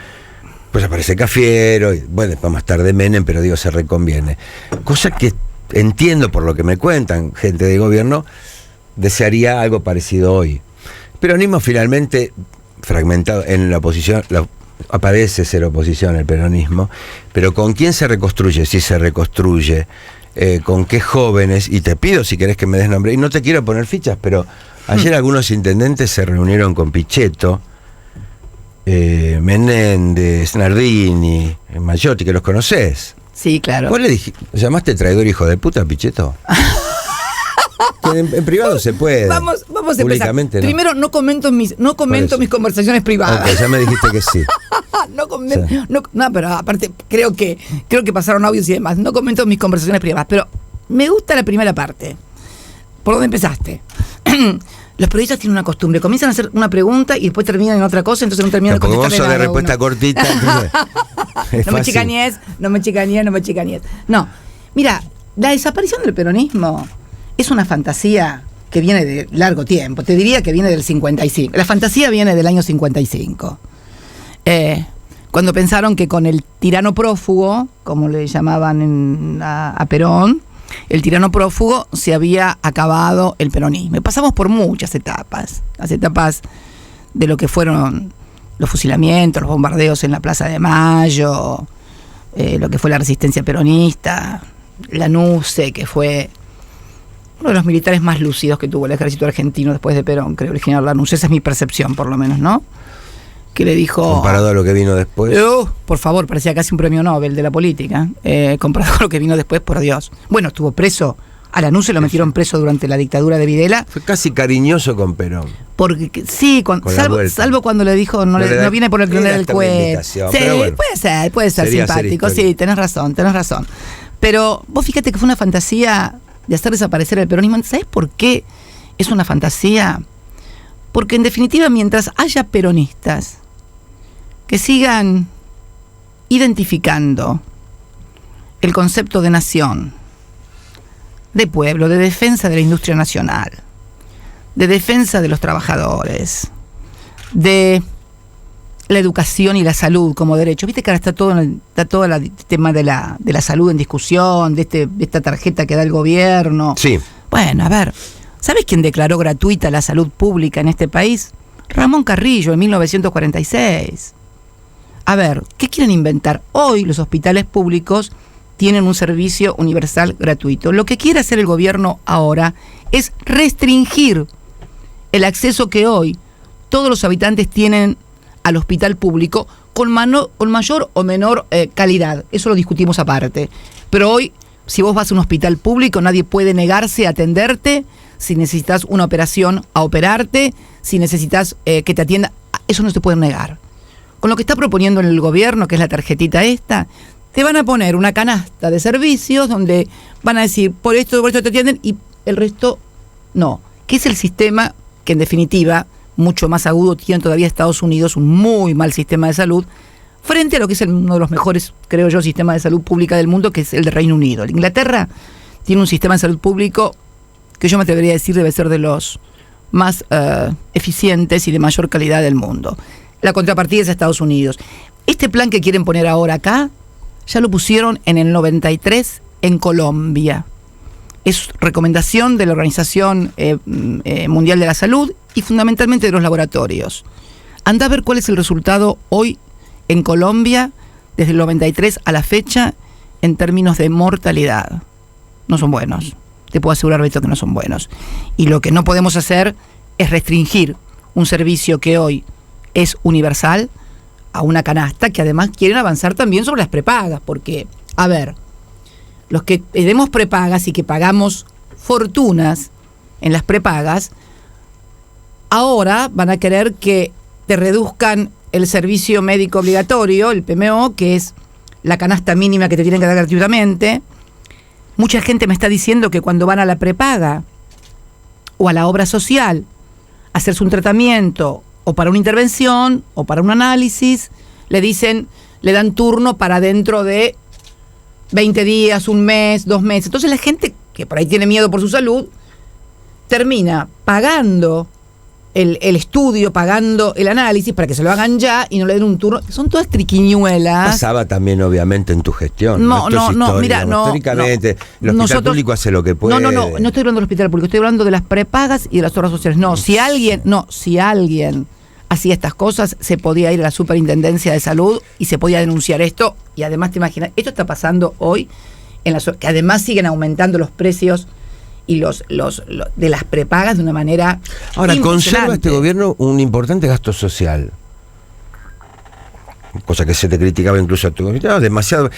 Pues aparece Cafiero, y bueno, después más tarde Menem, pero digo, se reconviene. Cosa que entiendo por lo que me cuentan gente de gobierno, desearía algo parecido hoy. El peronismo finalmente, fragmentado en la oposición, aparece ser oposición el peronismo, pero ¿con quién se reconstruye? Si se reconstruye, ¿con qué jóvenes? Y te pido si querés que me des nombre, y no te quiero poner fichas, pero ayer algunos intendentes se reunieron con Pichetto, Menéndez, Nardini, Maggiotti, que los conocés. Sí, claro. ¿Vos le llamaste traidor hijo de puta a Pichetto? En privado se puede. Vamos a empezar. No. Primero, no comento mis conversaciones privadas. Okay, ya me dijiste que sí. No, pero aparte creo que pasaron audios y demás. No comento mis conversaciones privadas, pero me gusta la primera parte. ¿Por dónde empezaste? Los periodistas tienen una costumbre, comienzan a hacer una pregunta y después terminan en otra cosa, entonces no terminan de contestar. Porque vos sos de respuesta cortita, entonces no me chicaníes. No, mira, la desaparición del peronismo es una fantasía que viene de largo tiempo. Te diría que viene del 55. La fantasía viene del año 55. Cuando pensaron que con el tirano prófugo, como le llamaban a Perón, el tirano prófugo, se había acabado el peronismo. Y pasamos por muchas etapas. Las etapas de lo que fueron los fusilamientos, los bombardeos en la Plaza de Mayo, lo que fue la resistencia peronista, Lanusse, que fue uno de los militares más lúcidos que tuvo el ejército argentino después de Perón, creo, el general Lanusse. Esa es mi percepción, por lo menos, ¿no? Que le dijo... Comparado a lo que vino después. Por favor, parecía casi un premio Nobel de la política. Comparado con lo que vino después, por Dios. Bueno, estuvo preso. A Lanusse lo metieron preso durante la dictadura de Videla. Fue casi cariñoso con Perón. Porque sí, salvo cuando le dijo no viene por el clonel del cuello. Sí, bueno, puede ser simpático. Sí, tenés razón. Pero vos fíjate que fue una fantasía de hacer desaparecer el peronismo. ¿Sabés por qué es una fantasía? Porque en definitiva, mientras haya peronistas que sigan identificando el concepto de nación, de pueblo, de defensa de la industria nacional, de defensa de los trabajadores, de la educación y la salud como derecho. Viste que ahora está todo el tema de la salud en discusión, de esta tarjeta que da el gobierno. Sí. Bueno, a ver, ¿sabes quién declaró gratuita la salud pública en este país? Ramón Carrillo, en 1946. A ver, ¿qué quieren inventar? Hoy los hospitales públicos tienen un servicio universal gratuito. Lo que quiere hacer el gobierno ahora es restringir el acceso que hoy todos los habitantes tienen al hospital público con mayor o menor calidad. Eso lo discutimos aparte. Pero hoy, si vos vas a un hospital público, nadie puede negarse a atenderte. Si necesitas una operación, a operarte. Si necesitas que te atienda, eso no se puede negar. Con lo que está proponiendo el gobierno, que es la tarjetita esta, te van a poner una canasta de servicios donde van a decir, por esto te atienden y el resto no. que es el sistema que en definitiva, mucho más agudo, tiene todavía Estados Unidos, un muy mal sistema de salud, frente a lo que es uno de los mejores, creo yo, sistemas de salud pública del mundo, que es el de Reino Unido. Inglaterra tiene un sistema de salud público que yo me atrevería a decir debe ser de los más eficientes y de mayor calidad del mundo. La contrapartida es Estados Unidos. Este plan que quieren poner ahora acá, ya lo pusieron en el 93 en Colombia. Es recomendación de la Organización Mundial de la Salud y fundamentalmente de los laboratorios. Anda a ver cuál es el resultado hoy en Colombia, desde el 93 a la fecha, en términos de mortalidad. No son buenos. Te puedo asegurar, Beto, que no son buenos. Y lo que no podemos hacer es restringir un servicio que hoy es universal a una canasta, que además quieren avanzar también sobre las prepagas, porque, a ver, los que tenemos prepagas y que pagamos fortunas en las prepagas, ahora van a querer que te reduzcan el servicio médico obligatorio, el PMO, que es la canasta mínima que te tienen que dar gratuitamente. Mucha gente me está diciendo que cuando van a la prepaga o a la obra social a hacerse un tratamiento o para una intervención o para un análisis, le dan turno para dentro de 20 días, un mes, 2 meses. Entonces la gente que por ahí tiene miedo por su salud termina pagando el estudio, pagando el análisis para que se lo hagan ya y no le den un turno. Son todas triquiñuelas. Pasaba también, obviamente, en tu gestión. No, mira, históricamente, el hospital público hace lo que puede. No estoy hablando del hospital público, estoy hablando de las prepagas y de las obras sociales. Si alguien hacía estas cosas, se podía ir a la Superintendencia de Salud y se podía denunciar esto. Y además, te imaginas, esto está pasando hoy, que además siguen aumentando los precios y los de las prepagas de una manera Ahora, conserva este gobierno un importante gasto social, cosa que se te criticaba incluso a tu gobierno, demasiado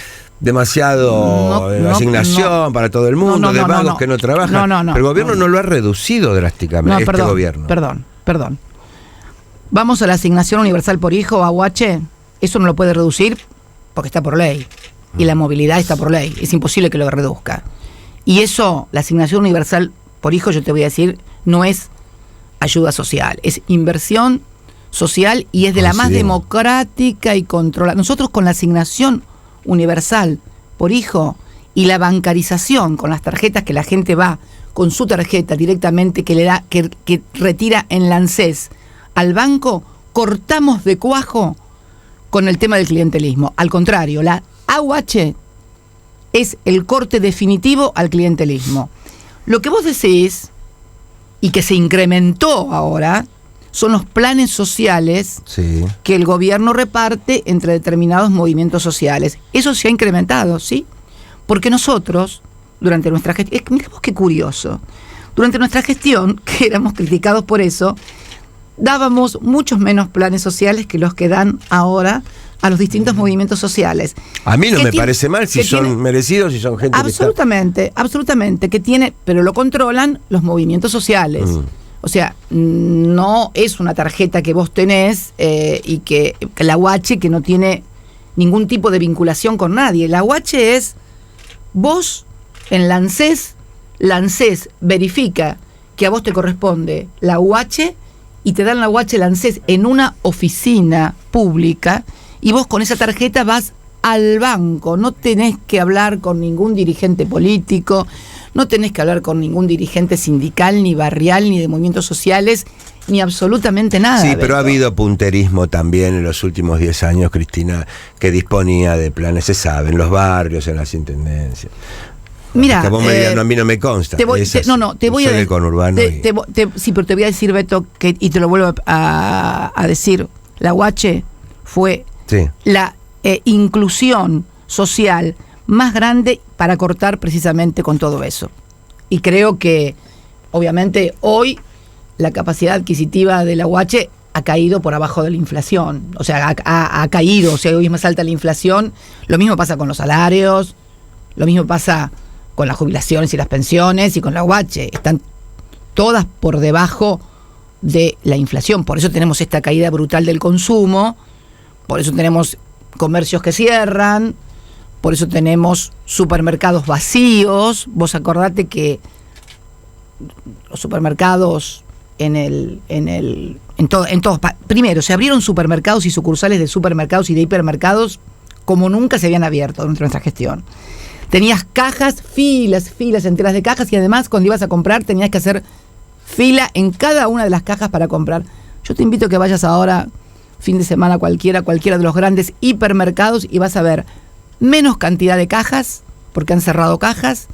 asignación para todo el mundo, de vagos que no trabajan, pero el gobierno no lo ha reducido drásticamente, gobierno. Perdón. Vamos a la asignación universal por hijo, AUH, eso no lo puede reducir porque está por ley, y la movilidad está por ley, es imposible que lo reduzca. Y eso, la asignación universal por hijo, yo te voy a decir, no es ayuda social, es inversión social y es de la más democrática y controlada. Nosotros con la asignación universal por hijo y la bancarización con las tarjetas, que la gente va con su tarjeta directamente que retira en la ANSES al banco, cortamos de cuajo con el tema del clientelismo. Al contrario, la AUH es el corte definitivo al clientelismo. Lo que vos decís, y que se incrementó ahora, son los planes sociales que el gobierno reparte entre determinados movimientos sociales. Eso se ha incrementado, ¿sí? Porque nosotros, durante nuestra gestión, mirá vos qué curioso, durante nuestra gestión, que éramos criticados por eso, dábamos muchos menos planes sociales que los que dan ahora a los distintos movimientos sociales. A mí no me parece mal si son merecidos, si son gente absolutamente, que tiene, pero lo controlan los movimientos sociales. O sea, no es una tarjeta que vos tenés y que la UH que no tiene ningún tipo de vinculación con nadie. La UH es vos en la ANSES verifica que a vos te corresponde la UH y te dan la UH, la ANSES en una oficina pública. Y vos con esa tarjeta vas al banco, no tenés que hablar con ningún dirigente político, no tenés que hablar con ningún dirigente sindical, ni barrial, ni de movimientos sociales, ni absolutamente nada. Sí, pero ha habido punterismo también en los últimos 10 años, Cristina, que disponía de planes, se sabe, en los barrios, en las intendencias. Mira, vos me digas, a mí no me consta. Te voy a decir, sí, pero te voy a decir, Beto, y te lo vuelvo a decir, la UH fue la inclusión social más grande para cortar precisamente con todo eso. Y creo que, obviamente, hoy la capacidad adquisitiva de la UH ha caído por abajo de la inflación. O sea, ha caído, o sea, hoy es más alta la inflación. Lo mismo pasa con los salarios, lo mismo pasa con las jubilaciones y las pensiones y con la UH. Están todas por debajo de la inflación. Por eso tenemos esta caída brutal del consumo. Por eso tenemos comercios que cierran, por eso tenemos supermercados vacíos. Vos acordate que los supermercados primero, se abrieron supermercados y sucursales de supermercados y de hipermercados como nunca se habían abierto durante nuestra gestión. Tenías cajas, filas enteras de cajas, y además cuando ibas a comprar tenías que hacer fila en cada una de las cajas para comprar. Yo te invito a que vayas ahora, fin de semana, cualquiera de los grandes hipermercados, y vas a ver menos cantidad de cajas, porque han cerrado cajas,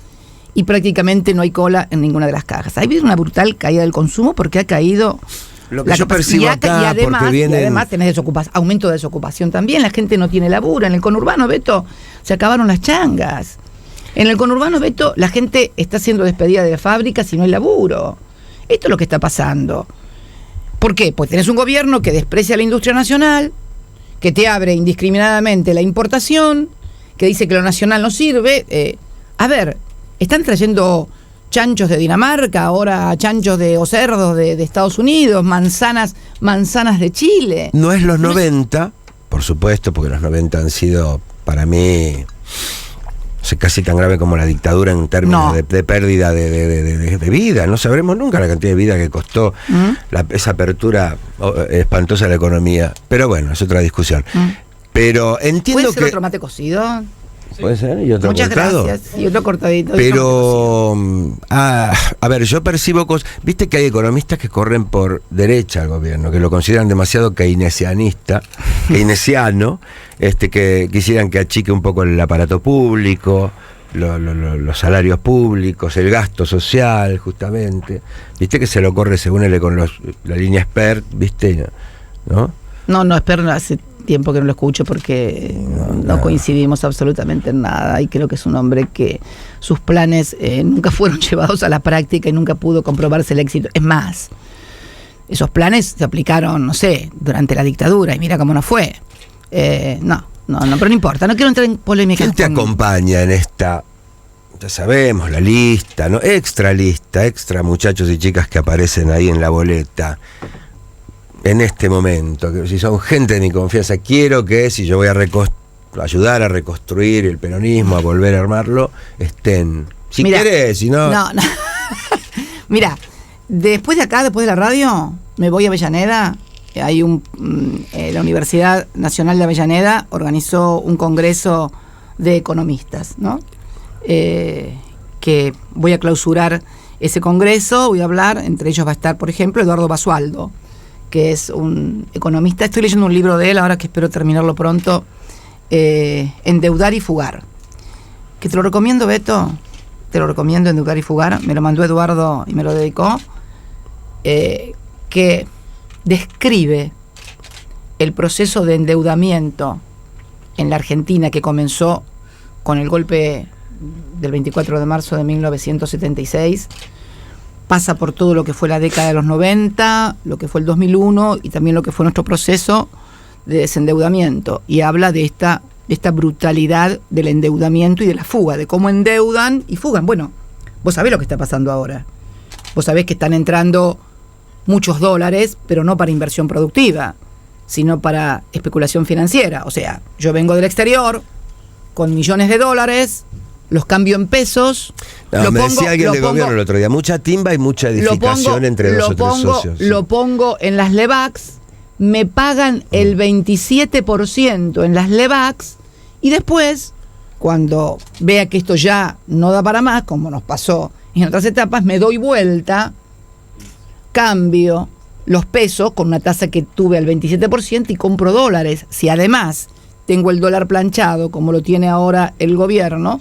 y prácticamente no hay cola en ninguna de las cajas. Ha habido una brutal caída del consumo porque ha caído lo que yo percibo acá, y además, porque vienen... y además tenés aumento de desocupación también. La gente no tiene laburo. En el conurbano, Beto, se acabaron las changas. En el conurbano, Beto, la gente está siendo despedida de fábricas y no hay laburo. Esto es lo que está pasando. ¿Por qué? Pues tenés un gobierno que desprecia la industria nacional, que te abre indiscriminadamente la importación, que dice que lo nacional no sirve. Están trayendo chanchos de Dinamarca, ahora chanchos o cerdos de Estados Unidos, manzanas de Chile. No es los 90, por supuesto, porque los 90 han sido, para mí, casi tan grave como la dictadura en términos de pérdida de vida. No sabremos nunca la cantidad de vida que costó esa apertura espantosa de la economía. Pero bueno, es otra discusión. Pero entiendo ¿Puede ser otro mate cocido? Puede ser, y otro muchas cortado. Gracias, y otro cortadito. Pero, a ver, yo percibo cosas. Viste que hay economistas que corren por derecha al gobierno, que lo consideran demasiado keynesiano, que quisieran que achique un poco el aparato público, los salarios públicos, el gasto social, justamente. Viste que se lo corre según él con la línea Spert, ¿viste? ¿No? No, Spert hace tiempo que no lo escucho porque no coincidimos absolutamente en nada, y creo que es un hombre que sus planes nunca fueron llevados a la práctica y nunca pudo comprobarse el éxito. Es más, esos planes se aplicaron, no sé, durante la dictadura, y mira cómo no fue. Pero no importa, no quiero entrar en polémica. ¿Quién te acompaña en esta? Ya sabemos, la lista, ¿no? Extra muchachos y chicas que aparecen ahí en la boleta. En este momento, que si son gente de mi confianza, quiero que si yo voy a ayudar a reconstruir el peronismo, a volver a armarlo, estén. Si querés, si no... No. Mira, después de la radio, me voy a Avellaneda. Hay la Universidad Nacional de Avellaneda organizó un congreso de economistas, ¿no? Que voy a clausurar ese congreso, voy a hablar, entre ellos va a estar, por ejemplo, Eduardo Basualdo, que es un economista. Estoy leyendo un libro de él, ahora que espero terminarlo pronto, Endeudar y Fugar, que te lo recomiendo, Beto, Endeudar y Fugar, me lo mandó Eduardo y me lo dedicó, que describe el proceso de endeudamiento en la Argentina que comenzó con el golpe del 24 de marzo de 1976, pasa por todo lo que fue la década de los 90, lo que fue el 2001 y también lo que fue nuestro proceso de desendeudamiento. Y habla de esta brutalidad del endeudamiento y de la fuga, de cómo endeudan y fugan. Bueno, vos sabés lo que está pasando ahora. Vos sabés que están entrando muchos dólares, pero no para inversión productiva, sino para especulación financiera. O sea, yo vengo del exterior con millones de dólares, los cambio en pesos. Decía alguien de gobierno el otro día, mucha timba y mucha edificación entre dos o tres socios. Lo pongo en las LEVAX, me pagan el 27% en las LEVAX, y después, cuando vea que esto ya no da para más, como nos pasó en otras etapas, me doy vuelta, cambio los pesos con una tasa que tuve al 27% y compro dólares. Si además tengo el dólar planchado, como lo tiene ahora el gobierno,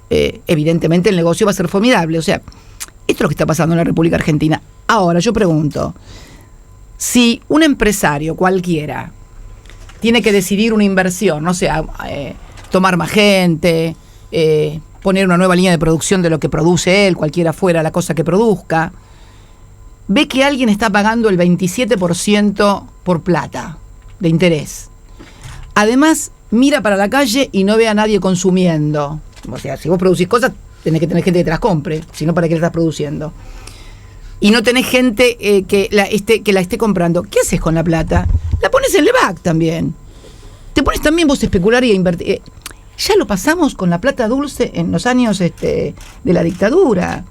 evidentemente el negocio va a ser formidable. O sea, esto es lo que está pasando en la República Argentina. Ahora, yo pregunto, si un empresario cualquiera tiene que decidir una inversión, no sé, tomar más gente, poner una nueva línea de producción de lo que produce él, cualquiera fuera la cosa que produzca, ve que alguien está pagando el 27% por plata de interés. Además, mira para la calle y no ve a nadie consumiendo. O sea, si vos producís cosas, tenés que tener gente que te las compre, si no, ¿para qué la estás produciendo? Y no tenés gente que la esté comprando. ¿Qué haces con la plata? La pones en LEVAC también. Te pones también vos a especular y a invertir. Ya lo pasamos con la plata dulce en los años de la dictadura.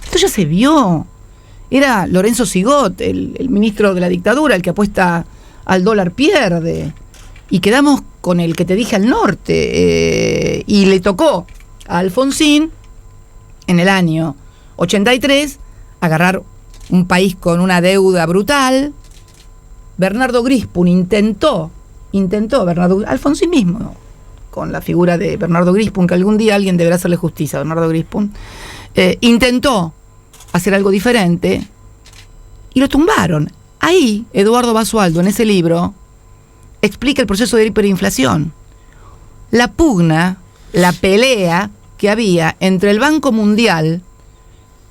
Esto ya se vio. Era Lorenzo Sigot, el ministro de la dictadura, el que apuesta al dólar pierde. Y quedamos con el que te dije al norte. Y le tocó a Alfonsín, en el año 83, agarrar un país con una deuda brutal. Bernardo Grispun intentó Alfonsín mismo, con la figura de Bernardo Grispun, que algún día alguien deberá hacerle justicia a Bernardo Grispun, intentó hacer algo diferente y lo tumbaron. Ahí Eduardo Basualdo, en ese libro, explica el proceso de hiperinflación, la pugna, la pelea que había entre el Banco Mundial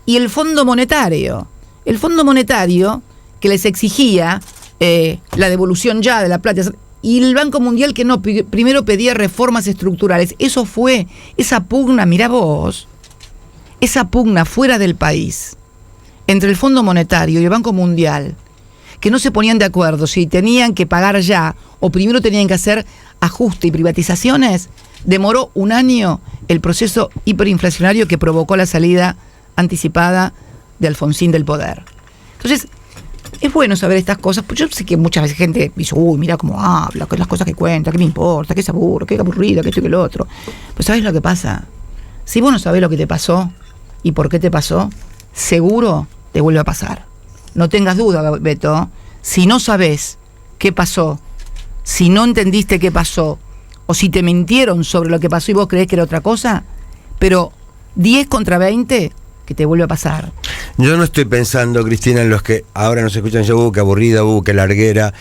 y el Fondo Monetario. El Fondo Monetario que les exigía la devolución ya de la plata, y el Banco Mundial que no, primero pedía reformas estructurales. Eso fue, esa pugna, mirá vos, esa pugna fuera del país, entre el Fondo Monetario y el Banco Mundial, que no se ponían de acuerdo si tenían que pagar ya o primero tenían que hacer ajuste y privatizaciones, demoró un año el proceso hiperinflacionario que provocó la salida anticipada de Alfonsín del poder. Entonces, es bueno saber estas cosas, porque yo sé que muchas veces gente dice, uy, mira cómo habla, que las cosas que cuenta, qué me importa, qué es aburro, qué aburrida, que esto y que lo otro. Pues ¿sabes lo que pasa? Si vos no sabés lo que te pasó y por qué te pasó, seguro te vuelve a pasar. No tengas duda, Beto, si no sabés qué pasó, si no entendiste qué pasó, o si te mintieron sobre lo que pasó y vos creés que era otra cosa, pero 10 contra 20 que te vuelve a pasar. Yo no estoy pensando, Cristina, en los que ahora nos escuchan yo, qué aburrida, qué larguera.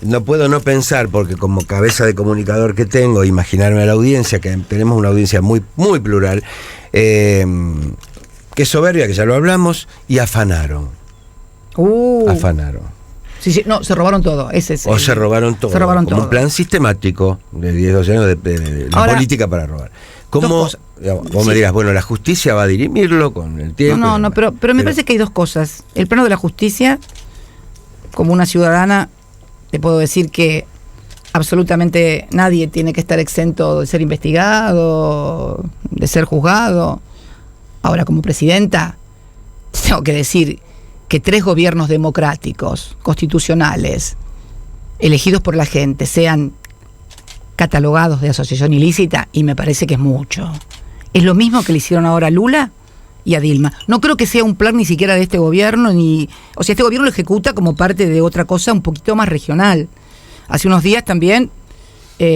No puedo no pensar, porque como cabeza de comunicador que tengo, imaginarme a la audiencia, que tenemos una audiencia muy, muy plural, que es soberbia, que ya lo hablamos, y afanaron. Afanaron. Sí, no, se robaron todo. Se robaron todo. Se robaron como todo. Un plan sistemático de 10, 12 años de la política para robar. ¿Cómo? Vos me dirás, bueno, la justicia va a dirimirlo con el tiempo. No, pero me parece que hay dos cosas. El plano de la justicia, como una ciudadana, te puedo decir que absolutamente nadie tiene que estar exento de ser investigado, de ser juzgado. Ahora, como presidenta, tengo que decir que 3 gobiernos democráticos, constitucionales, elegidos por la gente, sean catalogados de asociación ilícita, y me parece que es mucho. Es lo mismo que le hicieron ahora a Lula y a Dilma. No creo que sea un plan ni siquiera de este gobierno, o sea, este gobierno lo ejecuta como parte de otra cosa un poquito más regional. Hace unos días también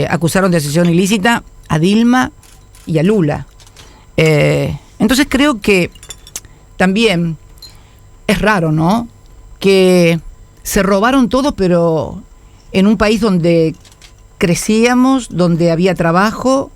acusaron de asociación ilícita a Dilma y a Lula. Entonces creo que también es raro, ¿no? Que se robaron todo, pero en un país donde crecíamos, donde había trabajo,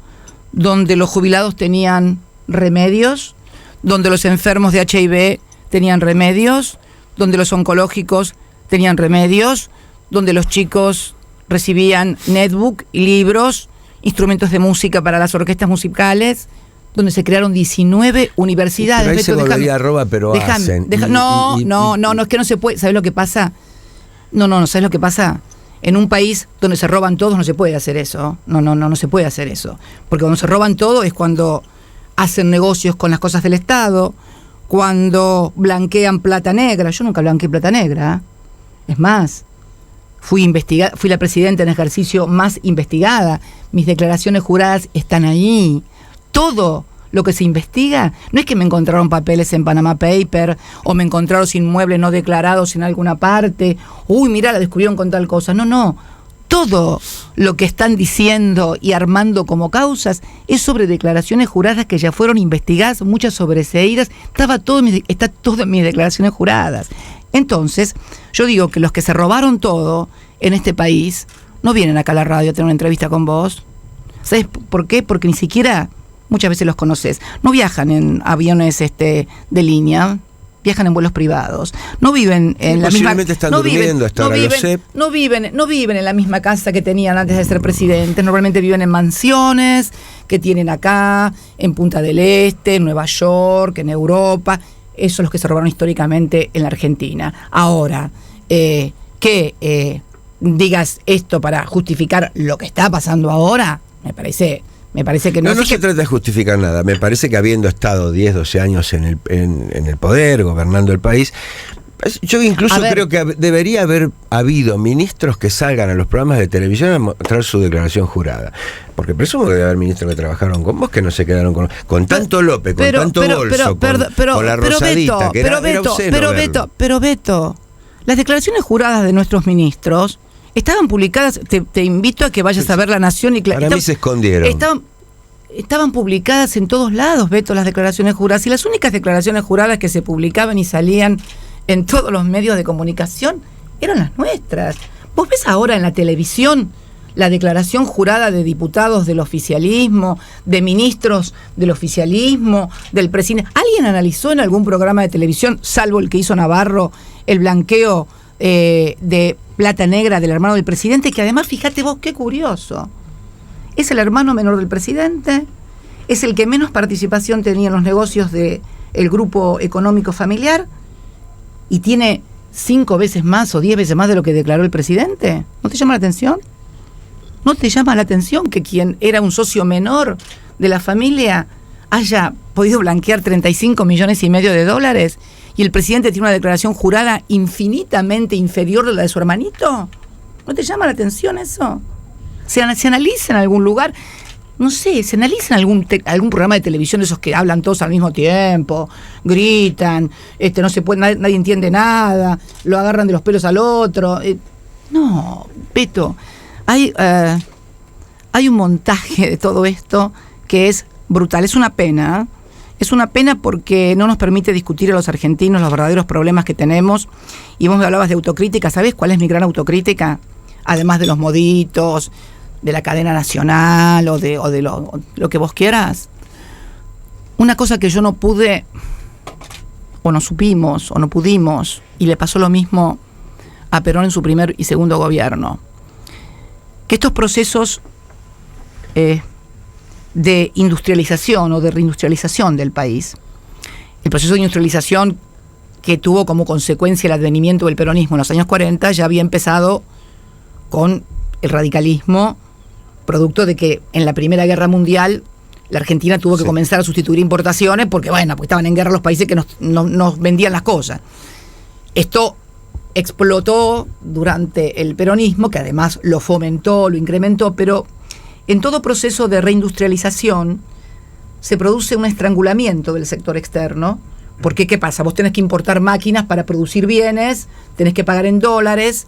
donde los jubilados tenían remedios, donde los enfermos de HIV tenían remedios, donde los oncológicos tenían remedios, donde los chicos recibían netbook, libros, instrumentos de música para las orquestas musicales, donde se crearon 19 universidades. Pero ahí se volvería arroba, pero hacen. No, es que no se puede. ¿Sabes lo que pasa? No, ¿sabes lo que pasa? En un país donde se roban todos no se puede hacer eso. No se puede hacer eso. Porque cuando se roban todo es cuando hacen negocios con las cosas del Estado, cuando blanquean plata negra. Yo nunca blanqueé plata negra. Es más, fui la presidenta en ejercicio más investigada. Mis declaraciones juradas están ahí. Todo lo que se investiga, no es que me encontraron papeles en Panama Paper o me encontraron inmuebles no declarados en alguna parte, uy, mirá, la descubrieron con tal cosa. No, todo lo que están diciendo y armando como causas es sobre declaraciones juradas que ya fueron investigadas, muchas sobreseídas, está todo en mis declaraciones juradas. Entonces, yo digo que los que se robaron todo en este país no vienen acá a la radio a tener una entrevista con vos. ¿Sabes por qué? Porque ni siquiera muchas veces los conoces. No viajan en aviones de línea, viajan en vuelos privados. No viven en la misma. Están durmiendo hasta ahora, lo sé. No viven en la misma casa que tenían antes de ser presidentes. Normalmente viven en mansiones que tienen acá, en Punta del Este, en Nueva York, en Europa. Esos son los que se robaron históricamente en la Argentina. Ahora, que digas esto para justificar lo que está pasando ahora, me parece Me parece que no se trata de justificar nada. Me parece que habiendo estado 10, 12 años en el poder, gobernando el país, yo incluso creo que debería haber habido ministros que salgan a los programas de televisión a mostrar su declaración jurada. Porque presumo que debe haber ministros que trabajaron con vos que no se quedaron con tanto López, con tanto Bolso, con la Rosadita, que era obsceno verlo. Pero Beto, las declaraciones juradas de nuestros ministros estaban publicadas, te invito a que vayas a ver La Nación y para mí se escondieron. Estaban publicadas en todos lados, Beto, las declaraciones juradas. Y las únicas declaraciones juradas que se publicaban y salían en todos los medios de comunicación eran las nuestras. Vos ves ahora en la televisión la declaración jurada de diputados del oficialismo, de ministros del oficialismo, del presidente. ¿Alguien analizó en algún programa de televisión, salvo el que hizo Navarro, el blanqueo de plata negra del hermano del presidente? Que además, fíjate vos, qué curioso. Es el hermano menor del presidente, es el que menos participación tenía en los negocios del grupo económico familiar, y tiene 5 veces más o 10 veces más de lo que declaró el presidente. ¿No te llama la atención? ¿No te llama la atención que quien era un socio menor de la familia haya podido blanquear 35 millones y medio de dólares y el presidente tiene una declaración jurada infinitamente inferior a la de su hermanito? ¿No te llama la atención eso? Se analiza en algún lugar, no sé, se analiza en algún programa de televisión de esos que hablan todos al mismo tiempo, gritan, no se puede, nadie entiende nada, lo agarran de los pelos al otro. No, Beto, hay un montaje de todo esto que es brutal. Es una pena, porque no nos permite discutir a los argentinos los verdaderos problemas que tenemos. Y vos me hablabas de autocrítica. ¿Sabés cuál es mi gran autocrítica? Además de los moditos, de la cadena nacional o de lo que vos quieras. Una cosa que yo no pude, o no supimos, o no pudimos, y le pasó lo mismo a Perón en su primer y segundo gobierno, que estos procesos de industrialización o de reindustrialización del país, el proceso de industrialización que tuvo como consecuencia el advenimiento del peronismo en los años 40, ya había empezado con el radicalismo, producto de que en la Primera Guerra Mundial la Argentina tuvo que comenzar a sustituir importaciones porque estaban en guerra los países que nos vendían las cosas. Esto explotó durante el peronismo, que además lo fomentó, lo incrementó, pero en todo proceso de reindustrialización se produce un estrangulamiento del sector externo, porque ¿qué pasa? Vos tenés que importar máquinas para producir bienes, tenés que pagar en dólares,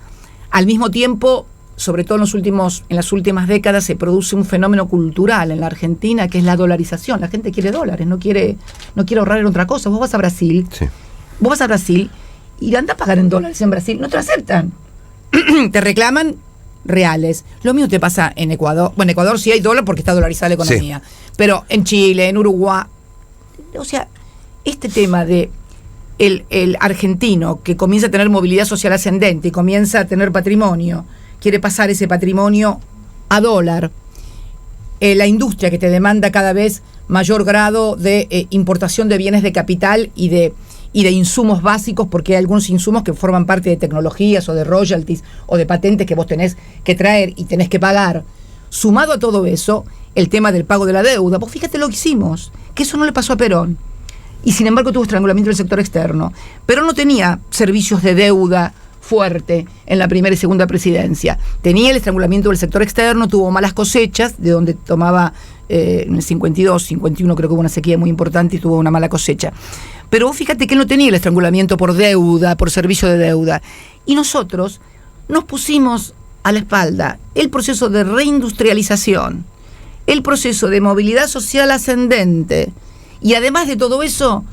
al mismo tiempo, sobre todo en las últimas décadas, se produce un fenómeno cultural en la Argentina que es la dolarización. La gente quiere dólares, no quiere ahorrar en otra cosa. Vos vas a Brasil y andás a pagar en dólares en Brasil, no te lo aceptan. Te reclaman reales. Lo mismo te pasa en Ecuador. Bueno, en Ecuador sí hay dólar porque está dolarizada la economía. Sí. Pero en Chile, en Uruguay, o sea, este tema de el argentino que comienza a tener movilidad social ascendente y comienza a tener patrimonio, quiere pasar ese patrimonio a dólar. La industria que te demanda cada vez mayor grado de importación de bienes de capital y de insumos básicos, porque hay algunos insumos que forman parte de tecnologías o de royalties o de patentes que vos tenés que traer y tenés que pagar. Sumado a todo eso, el tema del pago de la deuda. Vos fíjate lo que hicimos, que eso no le pasó a Perón. Y sin embargo tuvo estrangulamiento del sector externo. Perón no tenía servicios de deuda fuerte en la primera y segunda presidencia. Tenía el estrangulamiento del sector externo, tuvo malas cosechas, de donde tomaba en el 52, 51 creo que hubo una sequía muy importante y tuvo una mala cosecha. Pero vos fíjate que él no tenía el estrangulamiento por deuda, por servicio de deuda. Y nosotros nos pusimos a la espalda el proceso de reindustrialización, el proceso de movilidad social ascendente, y además de todo eso,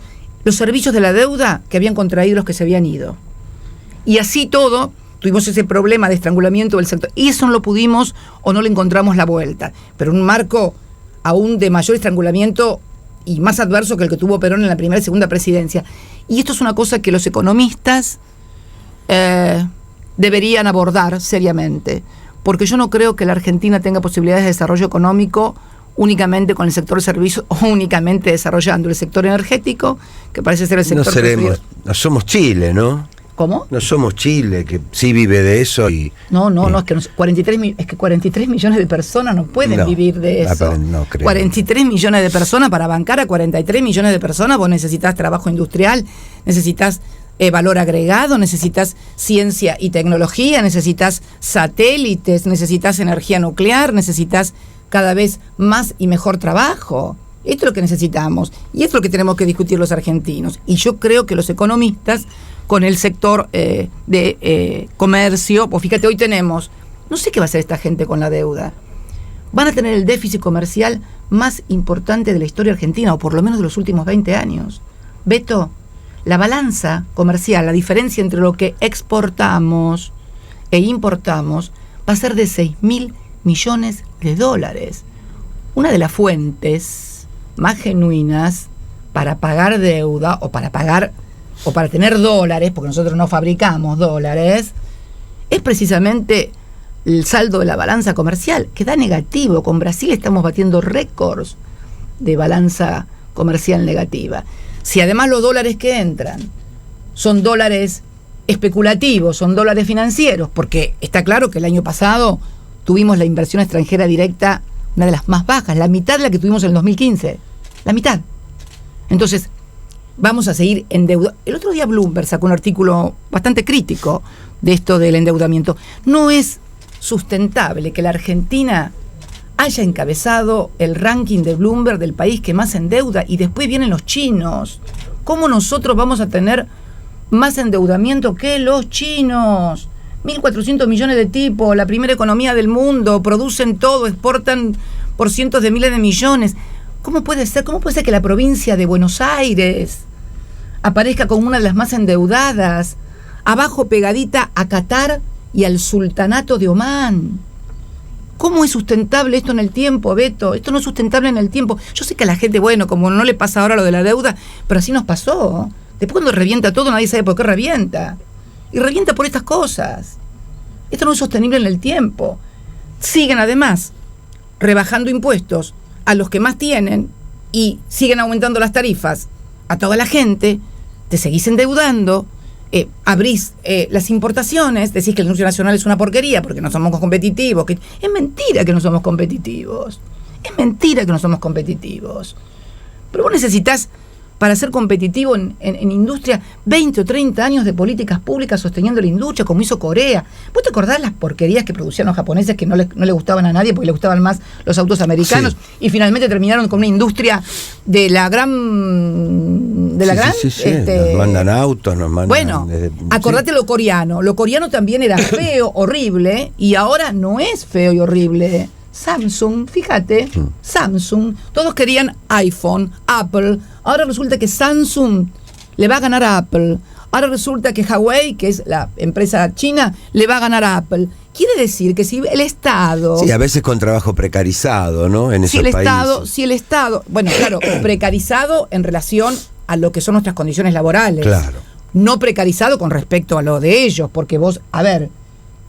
los servicios de la deuda que habían contraído los que se habían ido. Y así todo, tuvimos ese problema de estrangulamiento del sector. Y eso no lo pudimos o no le encontramos la vuelta. Pero en un marco aún de mayor estrangulamiento y más adverso que el que tuvo Perón en la primera y segunda presidencia. Y esto es una cosa que los economistas deberían abordar seriamente. Porque yo no creo que la Argentina tenga posibilidades de desarrollo económico únicamente con el sector de servicios o únicamente desarrollando el sector energético, que parece ser el sector... No somos Chile, ¿no? ¿Cómo? No somos Chile, que sí vive de eso y... No, es que 43 millones de personas no pueden vivir de eso. No creo. 43 millones de personas, para bancar a 43 millones de personas, vos necesitas trabajo industrial, necesitas valor agregado, necesitas ciencia y tecnología, necesitas satélites, necesitas energía nuclear, necesitas cada vez más y mejor trabajo. Esto es lo que necesitamos y esto es lo que tenemos que discutir los argentinos. Y yo creo que los economistas, con el sector de comercio, pues fíjate, hoy tenemos, no sé qué va a hacer esta gente con la deuda. Van a tener el déficit comercial más importante de la historia argentina, o por lo menos de los últimos 20 años. Beto, la balanza comercial, la diferencia entre lo que exportamos e importamos, va a ser de 6.000 millones de dólares. Una de las fuentes más genuinas para pagar deuda o para tener dólares, porque nosotros no fabricamos dólares, es precisamente el saldo de la balanza comercial, que da negativo. Con Brasil estamos batiendo récords de balanza comercial negativa. Si además los dólares que entran son dólares especulativos, son dólares financieros, porque está claro que el año pasado tuvimos la inversión extranjera directa, una de las más bajas, la mitad de la que tuvimos en el 2015, la mitad. Entonces, vamos a seguir endeudados. El otro día Bloomberg sacó un artículo bastante crítico de esto del endeudamiento. No es sustentable que la Argentina haya encabezado el ranking de Bloomberg del país que más endeuda y después vienen los chinos. ¿Cómo nosotros vamos a tener más endeudamiento que los chinos? 1.400 millones de tipos, la primera economía del mundo, producen todo, exportan por cientos de miles de millones. ¿Cómo puede ser? ¿Cómo puede ser que la provincia de Buenos Aires aparezca como una de las más endeudadas, abajo pegadita a Qatar y al Sultanato de Omán? ¿Cómo es sustentable esto en el tiempo, Beto? Esto no es sustentable en el tiempo. Yo sé que a la gente, bueno, como no le pasa ahora lo de la deuda, pero así nos pasó. Después cuando revienta todo, nadie sabe por qué revienta. Y revienta por estas cosas. Esto no es sostenible en el tiempo. Siguen además rebajando impuestos a los que más tienen y siguen aumentando las tarifas a toda la gente. Te seguís endeudando, abrís las importaciones, decís que la industria nacional es una porquería porque no somos competitivos. Es mentira que no somos competitivos. Es mentira que no somos competitivos. Pero vos necesitas, para ser competitivo en industria, 20 o 30 años de políticas públicas sosteniendo la industria, como hizo Corea. ¿Vos te acordás las porquerías que producían los japoneses que no le gustaban a nadie porque le gustaban más los autos americanos? Sí. Y finalmente terminaron con una industria de la gran... Nos mandan autos, nos mandan... Bueno, acordate lo coreano. Lo coreano también era feo, horrible, y ahora no es feo y horrible. Samsung, fíjate, Samsung, todos querían iPhone, Apple, ahora resulta que Samsung le va a ganar a Apple, ahora resulta que Huawei, que es la empresa china, le va a ganar a Apple. Quiere decir que si el Estado... Sí, a veces con trabajo precarizado, ¿no? En esos países. Si el Estado, bueno, claro, precarizado en relación a lo que son nuestras condiciones laborales. Claro. No precarizado con respecto a lo de ellos, porque vos, a ver,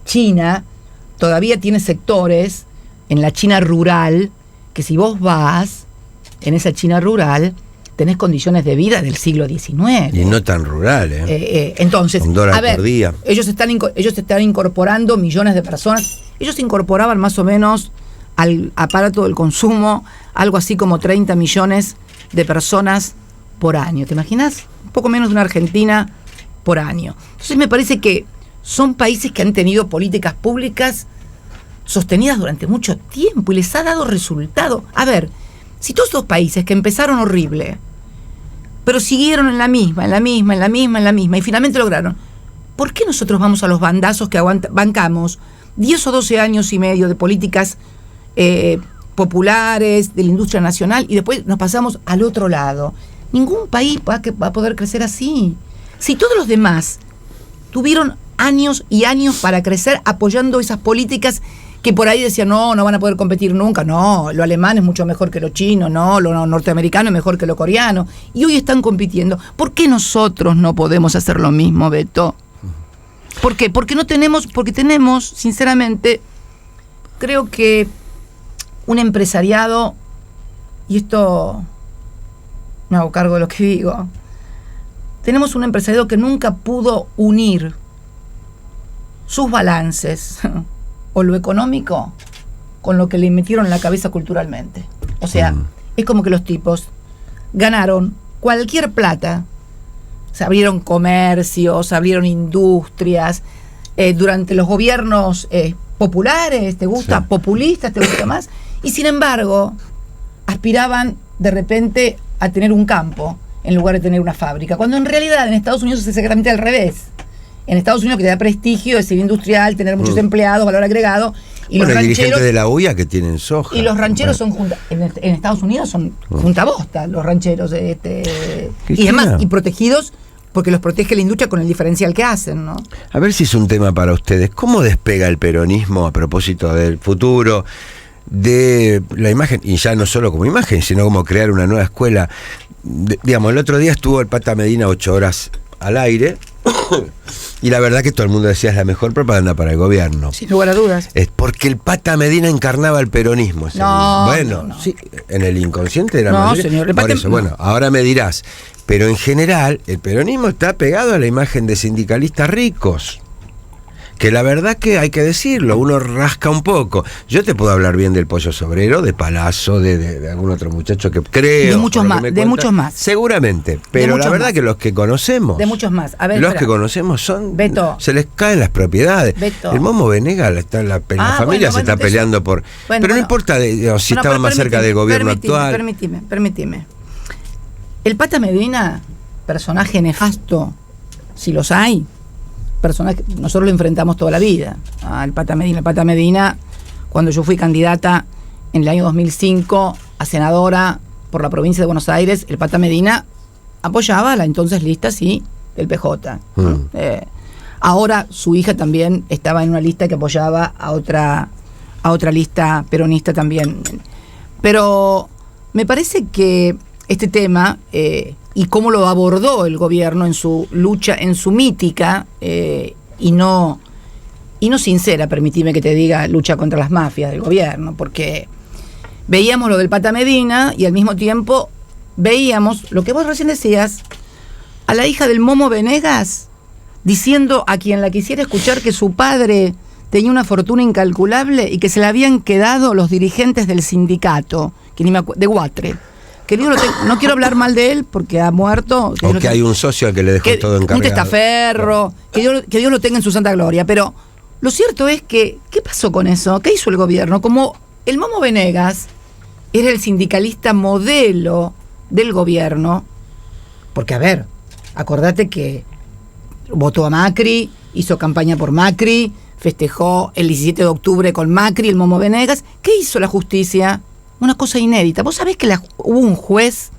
China todavía tiene sectores en la China rural, que si vos vas en esa China rural, tenés condiciones de vida del siglo XIX. Y no tan rural, entonces, $1 por día. Ellos están incorporando millones de personas. Ellos incorporaban más o menos al aparato del consumo algo así como 30 millones de personas por año. ¿Te imaginas? Un poco menos de una Argentina por año. Entonces me parece que son países que han tenido políticas públicas sostenidas durante mucho tiempo y les ha dado resultado. A ver, si todos estos países que empezaron horrible, pero siguieron en la misma, y finalmente lograron, ¿por qué nosotros vamos a los bandazos que bancamos 10 o 12 años y medio de políticas populares, de la industria nacional, y después nos pasamos al otro lado? Ningún país va a poder crecer así. Si todos los demás tuvieron años y años para crecer apoyando esas políticas que por ahí decían, no van a poder competir nunca, no, lo alemán es mucho mejor que lo chino, no, lo norteamericano es mejor que lo coreano, y hoy están compitiendo. ¿Por qué nosotros no podemos hacer lo mismo, Beto? ¿Por qué? Porque tenemos, sinceramente, creo que un empresariado, y esto me hago cargo de lo que digo, tenemos un empresariado que nunca pudo unir sus balances o lo económico con lo que le metieron en la cabeza culturalmente. O sea, es como que los tipos ganaron cualquier plata, se abrieron comercios, abrieron industrias, durante los gobiernos populares, ¿te gusta? Sí. Populistas, ¿te gusta más? Y sin embargo, aspiraban de repente a tener un campo en lugar de tener una fábrica, cuando en realidad en Estados Unidos es exactamente al revés. En Estados Unidos que te da prestigio es ser industrial, tener muchos empleados, valor agregado. Y bueno, los rancheros, dirigentes de la UIA que tienen soja. Y los rancheros son en Estados Unidos son juntabosta los rancheros. Y además, y protegidos porque los protege la industria con el diferencial que hacen, ¿no? A ver si es un tema para ustedes. ¿Cómo despega el peronismo a propósito del futuro, de la imagen, y ya no solo como imagen, sino como crear una nueva escuela? Digamos, el otro día estuvo el Pata Medina 8 horas al aire y la verdad que todo el mundo decía es la mejor propaganda para el gobierno. Sin lugar a dudas. Es porque el Pata Medina encarnaba el peronismo. No, bueno, no. Sí, en el inconsciente de la no, mayoría. Señor, el Por eso, bueno, ahora me dirás, pero en general el peronismo está pegado a la imagen de sindicalistas ricos. Que la verdad que hay que decirlo, uno rasca un poco. Yo te puedo hablar bien del Pollo Sobrero, de Palazzo, de algún otro muchacho que creo. De muchos más, de muchos más. Seguramente, pero la verdad que los que conocemos. De muchos más. A ver, los que conocemos son. Beto. Se les caen las propiedades. Beto. El Momo Venegas está en la familia se está peleando por. Pero no importa si estaba más cerca del gobierno actual. Permíteme. El Pata Medina, personaje nefasto, si los hay. Personaje, nosotros lo enfrentamos toda la vida al Pata Medina. El Pata Medina, cuando yo fui candidata en el año 2005 a senadora por la provincia de Buenos Aires, el Pata Medina apoyaba a la entonces lista, sí, del PJ. Ahora su hija también estaba en una lista que apoyaba a otra lista peronista también. Pero me parece que este tema y cómo lo abordó el gobierno en su lucha, en su mítica y no sincera, permitime que te diga, lucha contra las mafias del gobierno, porque veíamos lo del Pata Medina y al mismo tiempo veíamos lo que vos recién decías, a la hija del Momo Venegas diciendo a quien la quisiera escuchar que su padre tenía una fortuna incalculable y que se la habían quedado los dirigentes del sindicato, que ni me de Guatre. Que Dios no quiero hablar mal de él porque ha muerto. O que hay un socio al que le dejó todo encargado. Un testaferro, que Dios lo tenga en su santa gloria. Pero lo cierto es que, ¿qué pasó con eso? ¿Qué hizo el gobierno? Como el Momo Venegas era el sindicalista modelo del gobierno, porque a ver, acordate que votó a Macri, hizo campaña por Macri, festejó el 17 de octubre con Macri, el Momo Venegas. ¿Qué hizo la justicia? Una cosa inédita. ¿Vos sabés que hubo un juez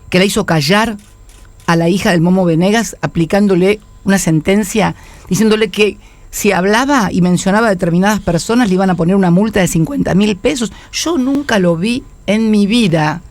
que la hizo callar a la hija del Momo Venegas aplicándole una sentencia diciéndole que si hablaba y mencionaba a determinadas personas le iban a poner una multa de 50.000 pesos? Yo nunca lo vi en mi vida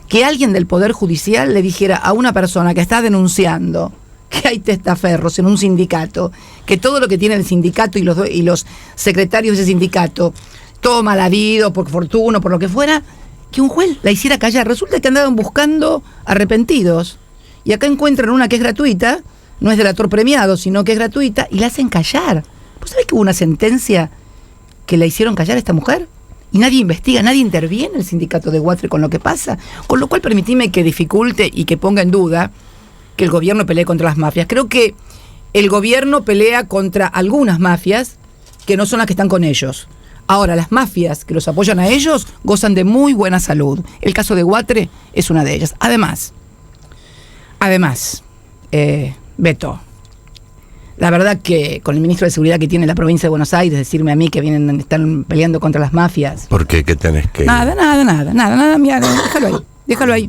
que alguien del Poder Judicial le dijera a una persona que está denunciando que hay testaferros en un sindicato, que todo lo que tiene el sindicato y los secretarios de ese sindicato todo mal habido, por fortuna, por lo que fuera, que un juez la hiciera callar. Resulta que andaban buscando arrepentidos. Y acá encuentran una que es gratuita, no es delator premiado, sino que es gratuita, y la hacen callar. ¿Vos sabés que hubo una sentencia que la hicieron callar a esta mujer? Y nadie investiga, nadie interviene en el sindicato de Guatre con lo que pasa. Con lo cual permitime que dificulte y que ponga en duda que el gobierno pelee contra las mafias. Creo que el gobierno pelea contra algunas mafias que no son las que están con ellos. Ahora, las mafias que los apoyan a ellos gozan de muy buena salud. El caso de Guatre es una de ellas. Además, Beto, la verdad que con el ministro de Seguridad que tiene la provincia de Buenos Aires, decirme a mí que están peleando contra las mafias. ¿Por qué? ¿Qué tenés que...? Nada, mira, déjalo ahí.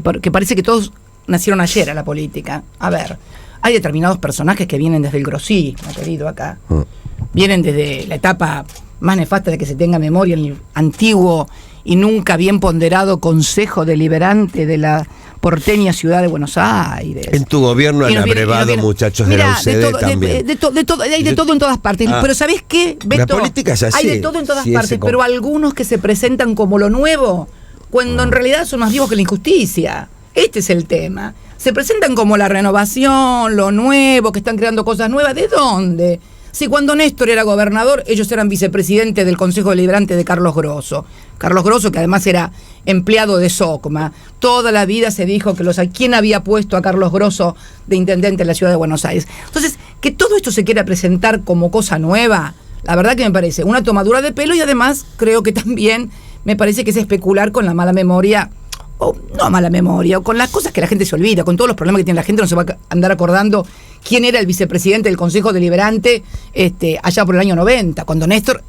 Porque parece que todos nacieron ayer a la política. A ver, hay determinados personajes que vienen desde el grosismo, querido, acá. Vienen desde la etapa más nefasta de que se tenga memoria, el antiguo y nunca bien ponderado Consejo Deliberante de la porteña ciudad de Buenos Aires. En tu gobierno han abrevado muchachos de la UCD también. Hay de todo en todas partes. Pero ¿sabés qué, Beto? La política es así. Hay de todo en todas partes, pero algunos que se presentan como lo nuevo, cuando en realidad son más vivos que la injusticia. Este es el tema. Se presentan como la renovación, lo nuevo, que están creando cosas nuevas. ¿De dónde? Si cuando Néstor era gobernador, ellos eran vicepresidentes del Consejo Deliberante de Carlos Grosso. Carlos Grosso, que además era empleado de SOCMA. Toda la vida se dijo que ¿quién había puesto a Carlos Grosso de intendente en la ciudad de Buenos Aires? Entonces, que todo esto se quiera presentar como cosa nueva, la verdad que me parece una tomadura de pelo, y además creo que también me parece que es especular con la mala memoria, o no mala memoria, o con las cosas que la gente se olvida, con todos los problemas que tiene la gente. No se va a andar acordando quién era el vicepresidente del Consejo Deliberante allá por el año 90, cuando Néstor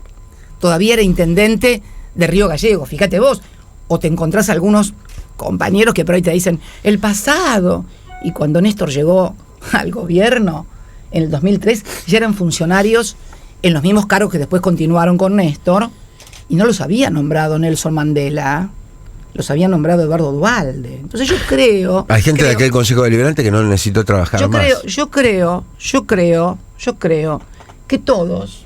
todavía era intendente de Río Gallegos. Fíjate vos, o te encontrás algunos compañeros que por ahí te dicen el pasado, y cuando Néstor llegó al gobierno en el 2003 ya eran funcionarios en los mismos cargos que después continuaron con Néstor, y no los había nombrado Nelson Mandela, los había nombrado Eduardo Duhalde. Entonces yo creo... Hay gente de aquel Consejo Deliberante que no necesitó trabajar más. Yo creo que todos,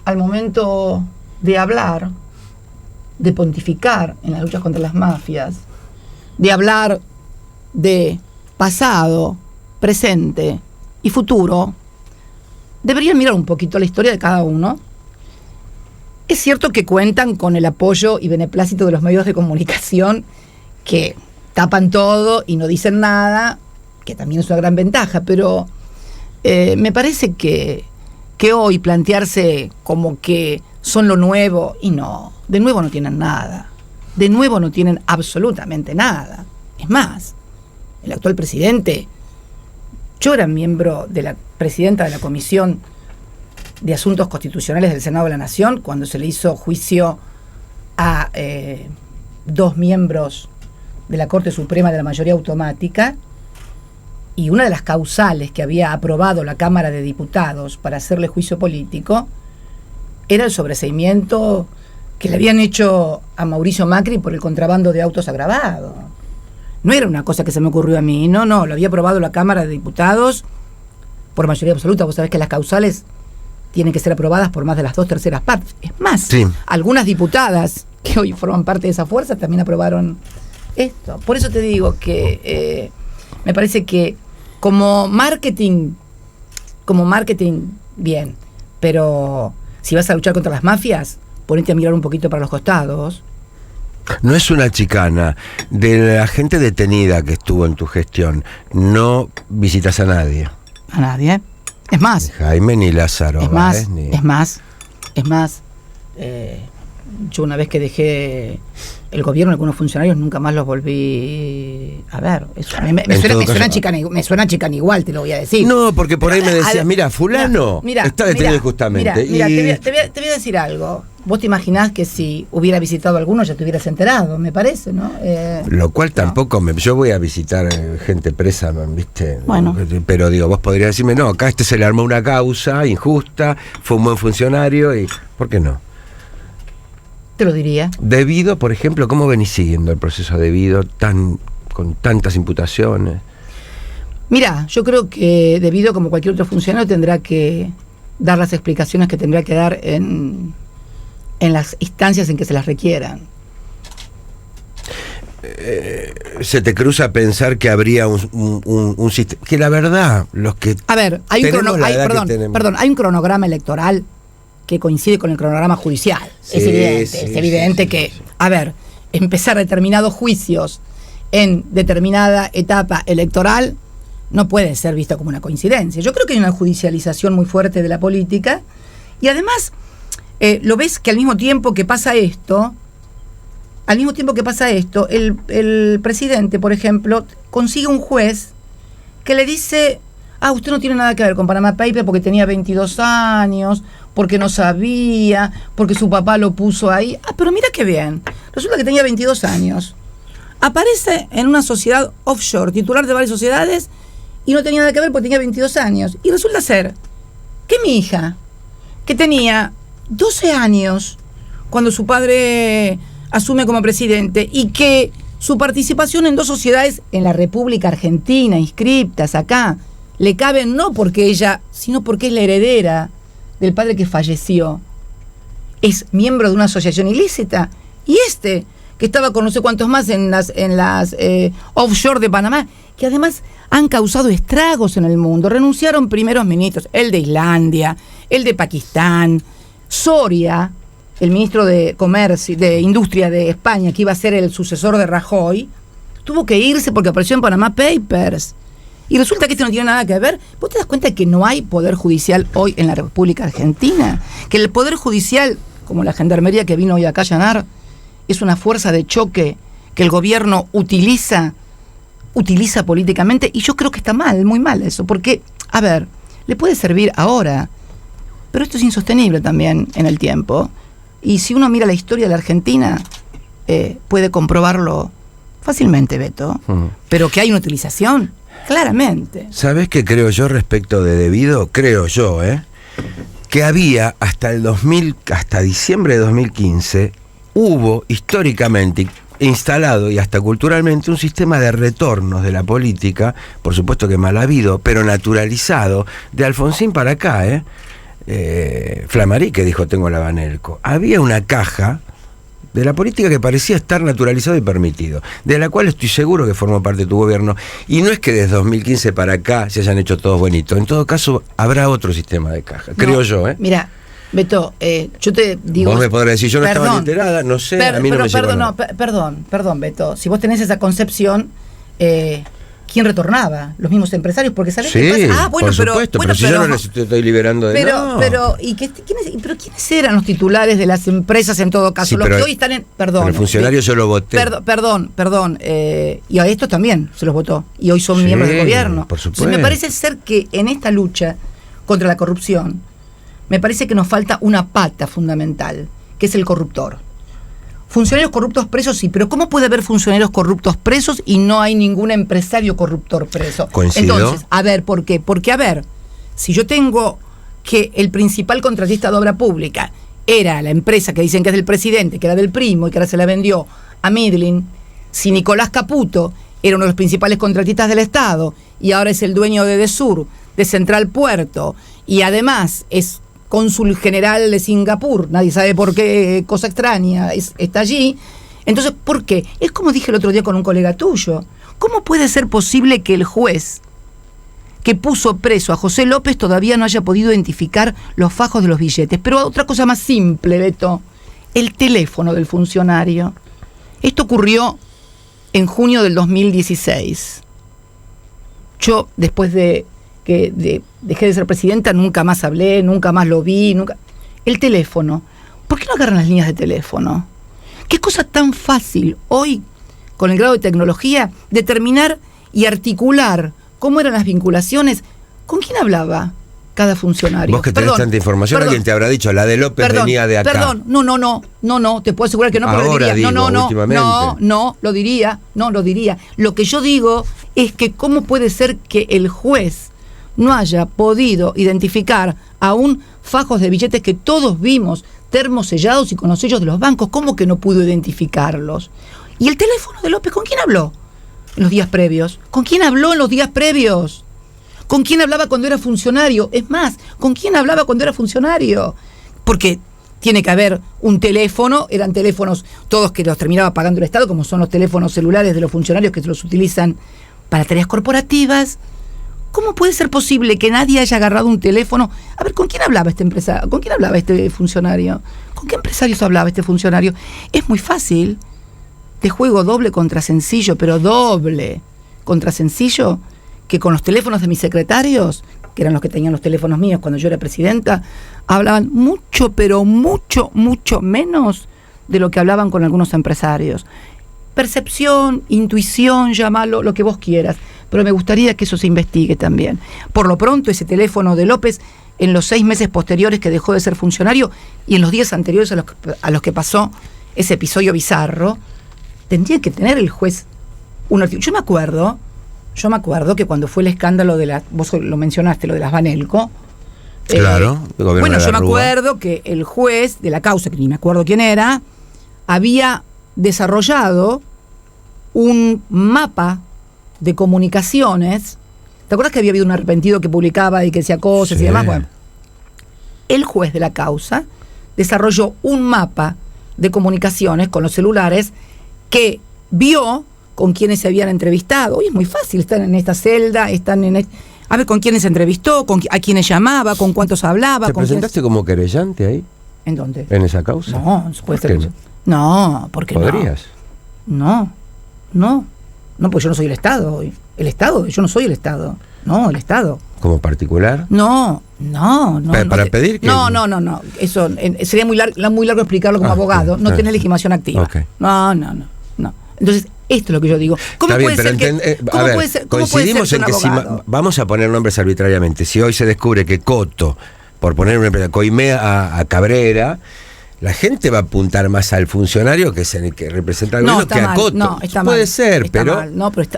al momento de hablar, de pontificar en la lucha contra las mafias, de hablar de pasado, presente y futuro, deberían mirar un poquito la historia de cada uno. Es cierto que cuentan con el apoyo y beneplácito de los medios de comunicación, que tapan todo y no dicen nada, que también es una gran ventaja, pero me parece que hoy plantearse como que son lo nuevo, y no, de nuevo no tienen nada, de nuevo no tienen absolutamente nada. Es más, el actual presidente, yo era miembro de la presidenta de la Comisión de Asuntos Constitucionales del Senado de la Nación cuando se le hizo juicio a 2 miembros de la Corte Suprema de la mayoría automática, y una de las causales que había aprobado la Cámara de Diputados para hacerle juicio político era el sobreseimiento que le habían hecho a Mauricio Macri por el contrabando de autos agravado. No era una cosa que se me ocurrió a mí, no, lo había aprobado la Cámara de Diputados por mayoría absoluta. Vos sabés que las causales tienen que ser aprobadas por más de las 2/3 partes. Es más, sí, algunas diputadas que hoy forman parte de esa fuerza también aprobaron esto. Por eso te digo que me parece que como marketing, bien, pero si vas a luchar contra las mafias, ponete a mirar un poquito para los costados. No es una chicana. De la gente detenida que estuvo en tu gestión, no visitas a nadie. A nadie. Es más. Ni Jaime ni Lázaro. Es más. Yo una vez que dejé el gobierno, algunos funcionarios nunca más los volví a ver. Eso, me suena chicana igual, te lo voy a decir. No, porque por ahí me decías, mira, fulano está detenido injustamente. Mira, te voy a decir algo. Vos te imaginás que si hubiera visitado a alguno ya te hubieras enterado, me parece, ¿no? Lo cual tampoco yo voy a visitar gente presa, ¿viste? Bueno. Pero digo, vos podrías decirme, no, acá se le armó una causa injusta, fue un buen funcionario, y ¿por qué no? Te lo diría. Debido, por ejemplo, ¿cómo venís siguiendo el proceso Debido con tantas imputaciones? Mira, yo creo que Debido, como cualquier otro funcionario, tendrá que dar las explicaciones que tendrá que dar en las instancias en que se las requieran. Se te cruza pensar que habría un sistema, que la verdad, los que... A ver, hay un cronograma electoral que coincide con el cronograma judicial. Sí, es evidente que, a ver, empezar determinados juicios en determinada etapa electoral no puede ser visto como una coincidencia. Yo creo que hay una judicialización muy fuerte de la política, y además lo ves que al mismo tiempo que pasa esto, el presidente, por ejemplo, consigue un juez que le dice: usted no tiene nada que ver con Panama Papers porque tenía 22 años, porque no sabía, porque su papá lo puso ahí. Pero mira qué bien. Resulta que tenía 22 años. Aparece en una sociedad offshore, titular de varias sociedades, y no tenía nada que ver porque tenía 22 años. Y resulta ser que mi hija, que tenía 12 años cuando su padre asume como presidente, y que su participación en 2 sociedades en la República Argentina, inscriptas acá, le caben no porque ella, sino porque es la heredera del padre que falleció, es miembro de una asociación ilícita, y que estaba con no sé cuántos más en las offshore de Panamá, que además han causado estragos en el mundo. Renunciaron primeros ministros, el de Islandia, el de Pakistán, Soria, el ministro de Comercio, de Industria de España, que iba a ser el sucesor de Rajoy, tuvo que irse porque apareció en Panama Papers. Y resulta que esto no tiene nada que ver. ¿Vos te das cuenta que no hay poder judicial hoy en la República Argentina? Que el poder judicial, como la gendarmería que vino hoy acá a allanar, es una fuerza de choque que el gobierno utiliza políticamente, y yo creo que está mal, muy mal eso, porque, a ver, le puede servir ahora, pero esto es insostenible también en el tiempo. Y si uno mira la historia de la Argentina, puede comprobarlo fácilmente, Beto. Pero que hay una utilización, claramente. ¿Sabés qué creo yo respecto de debido? Creo yo, que había hasta diciembre de 2015, hubo históricamente instalado y hasta culturalmente un sistema de retornos de la política, por supuesto que mal habido, pero naturalizado, de Alfonsín para acá, Flamarí, que dijo tengo la Banelco. Había una caja de la política que parecía estar naturalizado y permitido, de la cual estoy seguro que formó parte de tu gobierno, y no es que desde 2015 para acá se hayan hecho todos bonitos, en todo caso habrá otro sistema de caja, creo yo. Mira, Beto, yo te digo... Vos me podrás decir, yo no estaba enterada, no sé, a mí no me llegó nada. Perdón, Beto, si vos tenés esa concepción... ¿quién retornaba? Los mismos empresarios, porque ¿sabés qué pasa? Por supuesto, pero si yo no les estoy liberando de nada. Pero ¿quiénes eran los titulares de las empresas en todo caso? Sí, los que hoy están en... Perdón. El funcionario yo lo voté. Perdón. Y a estos también se los votó. Y hoy son miembros del gobierno. Por supuesto. Entonces, me parece ser que en esta lucha contra la corrupción, me parece que nos falta una pata fundamental, que es el corruptor. Funcionarios corruptos presos, sí, pero ¿cómo puede haber funcionarios corruptos presos y no hay ningún empresario corruptor preso? Coincido. Entonces, a ver, ¿por qué? Porque, a ver, si yo tengo que el principal contratista de obra pública era la empresa que dicen que es del presidente, que era del primo y que ahora se la vendió a Midlin, si Nicolás Caputo era uno de los principales contratistas del Estado y ahora es el dueño de Edesur, de Central Puerto, y además es cónsul general de Singapur, nadie sabe por qué, cosa extraña, está allí. Entonces, ¿por qué? Es como dije el otro día con un colega tuyo. ¿Cómo puede ser posible que el juez que puso preso a José López todavía no haya podido identificar los fajos de los billetes? Pero otra cosa más simple, Beto, el teléfono del funcionario. Esto ocurrió en junio del 2016. Yo, después de que dejé de ser presidenta, nunca más hablé, nunca más lo vi, nunca... El teléfono. ¿Por qué no agarran las líneas de teléfono? Qué cosa tan fácil hoy, con el grado de tecnología, determinar y articular cómo eran las vinculaciones. ¿Con quién hablaba cada funcionario? Vos que tenés tanta información, alguien te habrá dicho, la de López venía de acá. No, te puedo asegurar que no, pero ahora diría, digo, no, lo diría. Lo que yo digo es que cómo puede ser que el juez no haya podido identificar aún fajos de billetes que todos vimos, termosellados y con los sellos de los bancos. ¿Cómo que no pudo identificarlos? ¿Y el teléfono de López con quién habló en los días previos? ¿Con quién habló en los días previos? ¿Con quién hablaba cuando era funcionario? Es más, ¿con quién hablaba cuando era funcionario? Porque tiene que haber un teléfono, eran teléfonos todos que los terminaba pagando el Estado, como son los teléfonos celulares de los funcionarios que los utilizan para tareas corporativas. ¿Cómo puede ser posible que nadie haya agarrado un teléfono? A ver, ¿con quién hablaba esta empresa? ¿Con quién hablaba este funcionario? ¿Con qué empresarios hablaba este funcionario? Es muy fácil. De juego doble contra sencillo, pero doble contra sencillo, que con los teléfonos de mis secretarios, que eran los que tenían los teléfonos míos cuando yo era presidenta, hablaban mucho, pero mucho menos de lo que hablaban con algunos empresarios. Percepción, intuición, llámalo, lo que vos quieras, pero me gustaría que eso se investigue también. Por lo pronto, ese teléfono de López, en los 6 meses posteriores que dejó de ser funcionario y en los días anteriores a los que pasó ese episodio bizarro, tendría que tener el juez un artículo. Yo me acuerdo que cuando fue el escándalo de vos lo mencionaste, lo de las Banelco. Claro, bueno, yo me acuerdo que el juez de la causa, que ni me acuerdo quién era, había desarrollado un mapa de comunicaciones. ¿Te acuerdas que había habido un arrepentido que publicaba y que decía cosas y demás? Bueno, el juez de la causa desarrolló un mapa de comunicaciones con los celulares que vio con quienes se habían entrevistado. Hoy es muy fácil, están en esta celda, a ver con quiénes se entrevistó, a quiénes llamaba, con cuántos hablaba. ¿Te presentaste como querellante ahí? ¿En dónde? ¿En esa causa? No puede ser. ¿Por qué No, porque ¿Podrías? No, pues yo no soy el Estado hoy. El Estado, yo no soy el Estado. No, el Estado. ¿Como particular? No. ¿Para pedir que...? No. Eso sería muy largo explicarlo como abogado. No tiene legitimación activa. Okay. No. Entonces, esto es lo que yo digo. ¿Cómo puede ser que coincidimos en que si vamos a poner nombres arbitrariamente, si hoy se descubre que Coto, por poner una empresa, coimea a Cabrera, la gente va a apuntar más al funcionario que es el que representa al gobierno que a Coto. No, está Puede mal, ser, está pero... mal. No, pero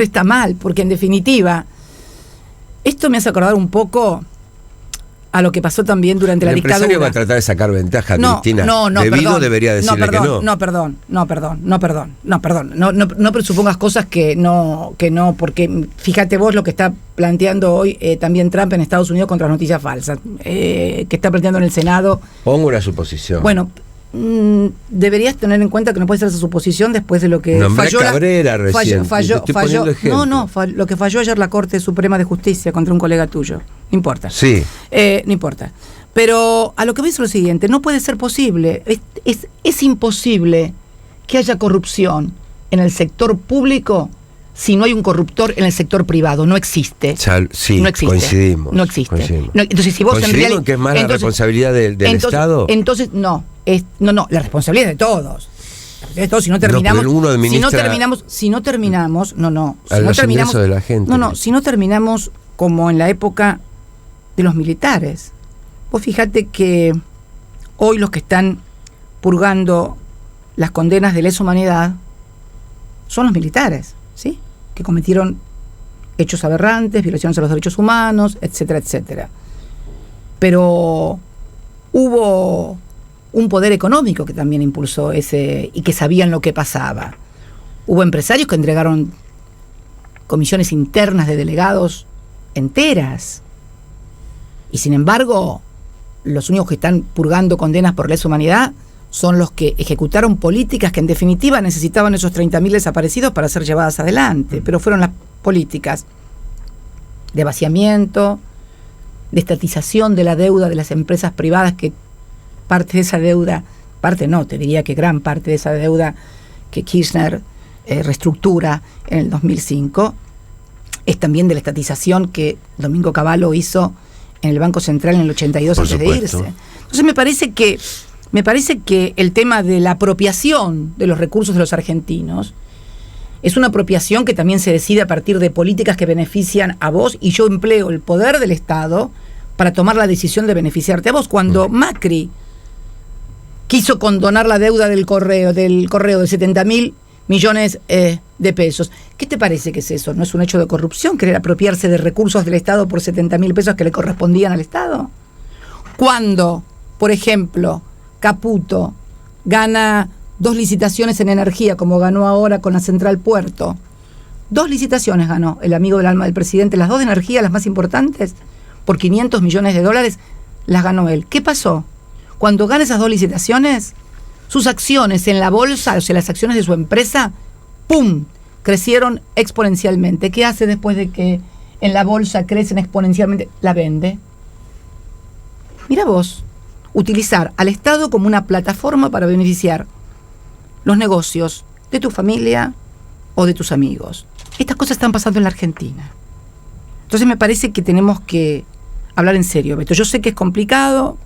está mal, porque en definitiva, esto me hace acordar un poco a lo que pasó también durante la dictadura. El empresario va a tratar de sacar ventaja, Cristina. Debería decirle que no. No presupongas cosas que no, porque fíjate vos lo que está planteando hoy también Trump en Estados Unidos contra las noticias falsas, que está planteando en el Senado. Pongo una suposición. Bueno, deberías tener en cuenta que no puede ser esa suposición después de lo que falló Cabrera recién. Lo que falló ayer la Corte Suprema de Justicia contra un colega tuyo. No importa. Sí. No importa. Pero a lo que voy es lo siguiente, no puede ser posible, es imposible que haya corrupción en el sector público si no hay un corruptor en el sector privado. No existe. Sí, no existe. Coincidimos. No existe. No, entonces, si vos ¿Coincidimos en que es más la responsabilidad del Estado? Entonces, no, la responsabilidad es de todos. Si no terminamos, si no terminamos de la gente. Si no terminamos como en la época de los militares. Vos fíjate que hoy los que están purgando las condenas de lesa humanidad son los militares, ¿sí? Que cometieron hechos aberrantes, violaciones a los derechos humanos, etcétera, etcétera. Pero hubo un poder económico que también impulsó ese, y que sabían lo que pasaba. Hubo empresarios que entregaron comisiones internas de delegados enteras. Y sin embargo, los únicos que están purgando condenas por lesa humanidad son los que ejecutaron políticas que en definitiva necesitaban esos 30.000 desaparecidos para ser llevadas adelante. Pero fueron las políticas de vaciamiento, de estatización de la deuda de las empresas privadas, que parte de esa deuda, te diría que gran parte de esa deuda que Kirchner reestructura en el 2005, es también de la estatización que Domingo Cavallo hizo en el Banco Central en el 82 antes de irse. Entonces me parece que el tema de la apropiación de los recursos de los argentinos es una apropiación que también se decide a partir de políticas que benefician a vos, y yo empleo el poder del Estado para tomar la decisión de beneficiarte a vos. Cuando Macri quiso condonar la deuda del correo de 70.000 millones de pesos. ¿Qué te parece que es eso? ¿No es un hecho de corrupción querer apropiarse de recursos del Estado por 70.000 pesos que le correspondían al Estado? Cuando, por ejemplo, Caputo gana 2 licitaciones en energía, como ganó ahora con la Central Puerto. 2 licitaciones ganó el amigo del alma del presidente, las 2 de energía, las más importantes, por $500 millones, las ganó él. ¿Qué pasó? Cuando gana esas 2 licitaciones, sus acciones en la bolsa, o sea, las acciones de su empresa, ¡pum!, crecieron exponencialmente. ¿Qué hace después de que en la bolsa crecen exponencialmente? La vende. Mira vos, utilizar al Estado como una plataforma para beneficiar los negocios de tu familia o de tus amigos. Estas cosas están pasando en la Argentina. Entonces me parece que tenemos que hablar en serio, Beto. Yo sé que es complicado,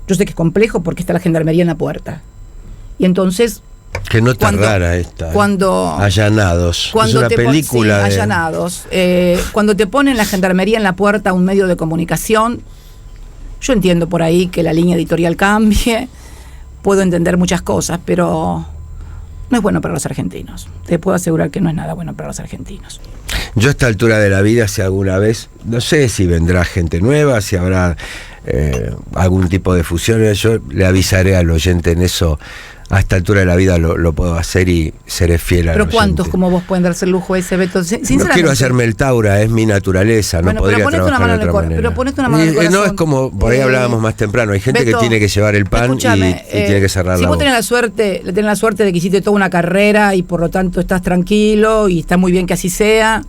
yo sé que es complejo porque está la gendarmería en la puerta. Y entonces... Que no está rara esta. Allanados. Es una película de... Allanados. Cuando te ponen la gendarmería en la puerta a un medio de comunicación, yo entiendo por ahí que la línea editorial cambie, puedo entender muchas cosas, pero no es bueno para los argentinos. Te puedo asegurar que no es nada bueno para los argentinos. Yo a esta altura de la vida, si alguna vez, no sé si vendrá gente nueva, si habrá algún tipo de fusiones, yo le avisaré al oyente en eso a esta altura de la vida lo puedo hacer y seré fiel al Pero oyente. ¿cuántos como vos pueden darse el lujo ese, Beto? Sinceramente. No quiero hacerme el taura, es mi naturaleza, Bueno, no podría trabajar de otra manera. Pero ponete una mano en el corazón. No, es como, por ahí hablábamos más temprano, hay gente Beto, que tiene que llevar el pan y tiene que cerrar si la vos boca. tenés la suerte de que hiciste toda una carrera y por lo tanto estás tranquilo y está muy bien que así sea.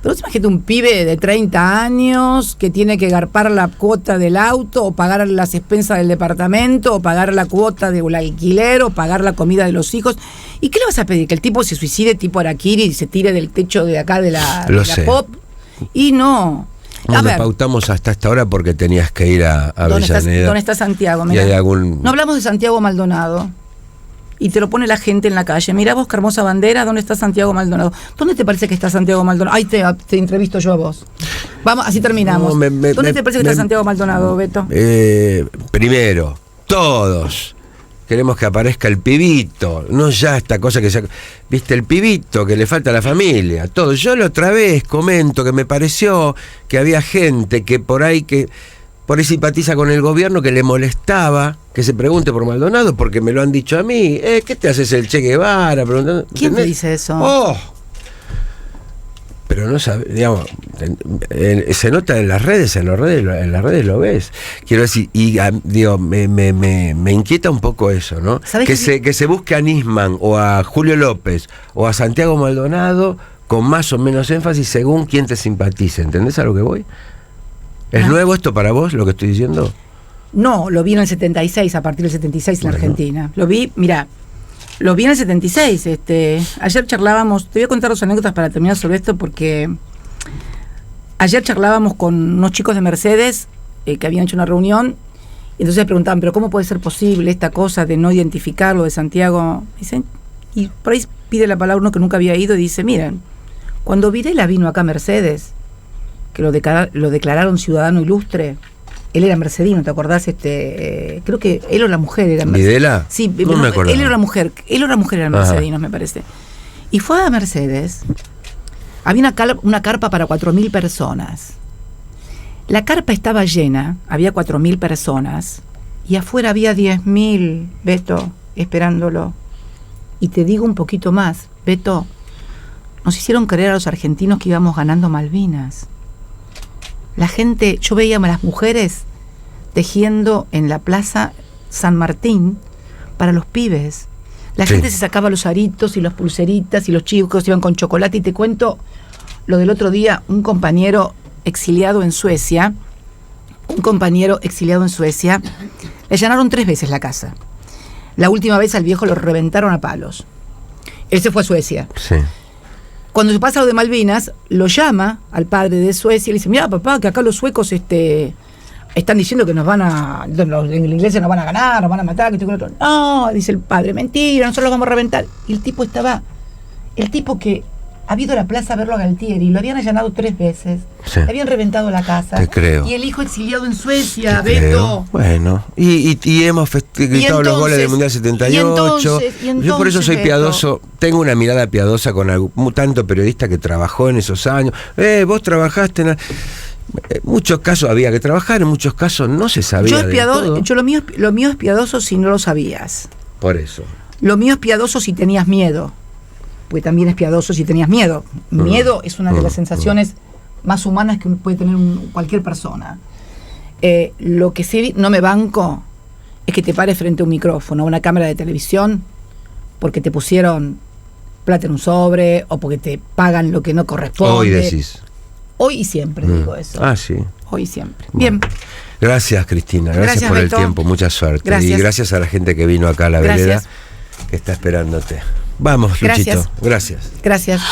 Pero imagínate un pibe de 30 años que tiene que garpar la cuota del auto o pagar las expensas del departamento o pagar la cuota del alquiler o pagar la comida de los hijos. ¿Y qué le vas a pedir? ¿Que el tipo se suicide tipo Araquiri y se tire del techo de acá de la pop? Y no. Bueno, pautamos hasta esta hora porque tenías que ir a Avellaneda. ¿Dónde está Santiago? ¿Y hay algún... No hablamos de Santiago Maldonado. Y te lo pone la gente en la calle. Mirá vos, qué hermosa bandera, ¿dónde está Santiago Maldonado? ¿Dónde te parece que está Santiago Maldonado? Ahí te entrevisto yo a vos. Vamos, así terminamos. No, ¿Dónde te parece que está Santiago Maldonado, Beto? Primero, todos queremos que aparezca el pibito, no ya esta cosa que se... Viste, el pibito que le falta a la familia, todo. Yo la otra vez comento que me pareció que había gente que por ahí simpatiza con el gobierno, que le molestaba que se pregunte por Maldonado, porque me lo han dicho a mí. ¿Qué te haces el Che Guevara? ¿Quién te dice eso? ¡Oh! Pero no sabe, digamos, se nota en las redes, en las redes lo ves. Quiero decir, y digo, me inquieta un poco eso, ¿no? Que se busque a Nisman o a Julio López o a Santiago Maldonado con más o menos énfasis según quién te simpatice. ¿Entendés a lo que voy? ¿Es nuevo esto para vos, lo que estoy diciendo? No, lo vi en el 76, a partir del 76 en la Argentina. Lo vi en el 76. Ayer charlábamos, te voy a contar dos anécdotas para terminar sobre esto, porque ayer charlábamos con unos chicos de Mercedes que habían hecho una reunión, y entonces preguntaban, pero ¿cómo puede ser posible esta cosa de no identificarlo de Santiago? Dicen, y por ahí pide la palabra uno que nunca había ido y dice, miren, cuando Videla vino acá a Mercedes, que lo declararon ciudadano ilustre, él era mercedino, ¿te acordás? Creo que él o la mujer era mercedino. ¿Videla? Sí, no me acuerdo. Él o la mujer eran mercedinos, me parece. Y fue a Mercedes, había una carpa para 4.000 personas. La carpa estaba llena, había 4.000 personas, y afuera había 10.000, Beto, esperándolo. Y te digo un poquito más, Beto, nos hicieron creer a los argentinos que íbamos ganando Malvinas. La gente, yo veía a las mujeres tejiendo en la plaza San Martín para los pibes. La gente se sacaba los aritos y las pulseritas y los chicos iban con chocolate. Y te cuento lo del otro día, un compañero exiliado en Suecia, le allanaron 3 veces la casa. La última vez al viejo lo reventaron a palos. Él se fue a Suecia. Sí. Cuando se pasa lo de Malvinas, lo llama al padre de Suecia y le dice, mira papá, que acá los suecos están diciendo que los ingleses nos van a ganar, nos van a matar, que esto y lo otro. No, dice el padre, mentira, nosotros los vamos a reventar. Y el tipo que había ido a la plaza a verlo a Galtieri, lo habían allanado 3 veces, le habían reventado la casa. Te creo. Y el hijo exiliado en Suecia, Beto. Bueno, y hemos gritado los goles del Mundial 78. Yo por eso soy piadoso, tengo una mirada piadosa con tanto periodista que trabajó en esos años. Vos trabajaste en muchos casos había que trabajar, en muchos casos no se sabía. Lo mío es piadoso si no lo sabías. Por eso. Lo mío es piadoso si tenías miedo. Porque también es piadoso si tenías miedo. Miedo es una de las sensaciones más humanas que puede tener cualquier persona. Lo que sí no me banco es que te pares frente a un micrófono, a una cámara de televisión, porque te pusieron plata en un sobre o porque te pagan lo que no corresponde. Hoy decís. Hoy y siempre digo eso. Ah, sí. Hoy y siempre. Bien. Gracias, Cristina. Gracias por Beto. El tiempo. Mucha suerte. Gracias. Y gracias a la gente que vino acá a la vereda, que está esperándote. Vamos, Luchito. Gracias. Gracias.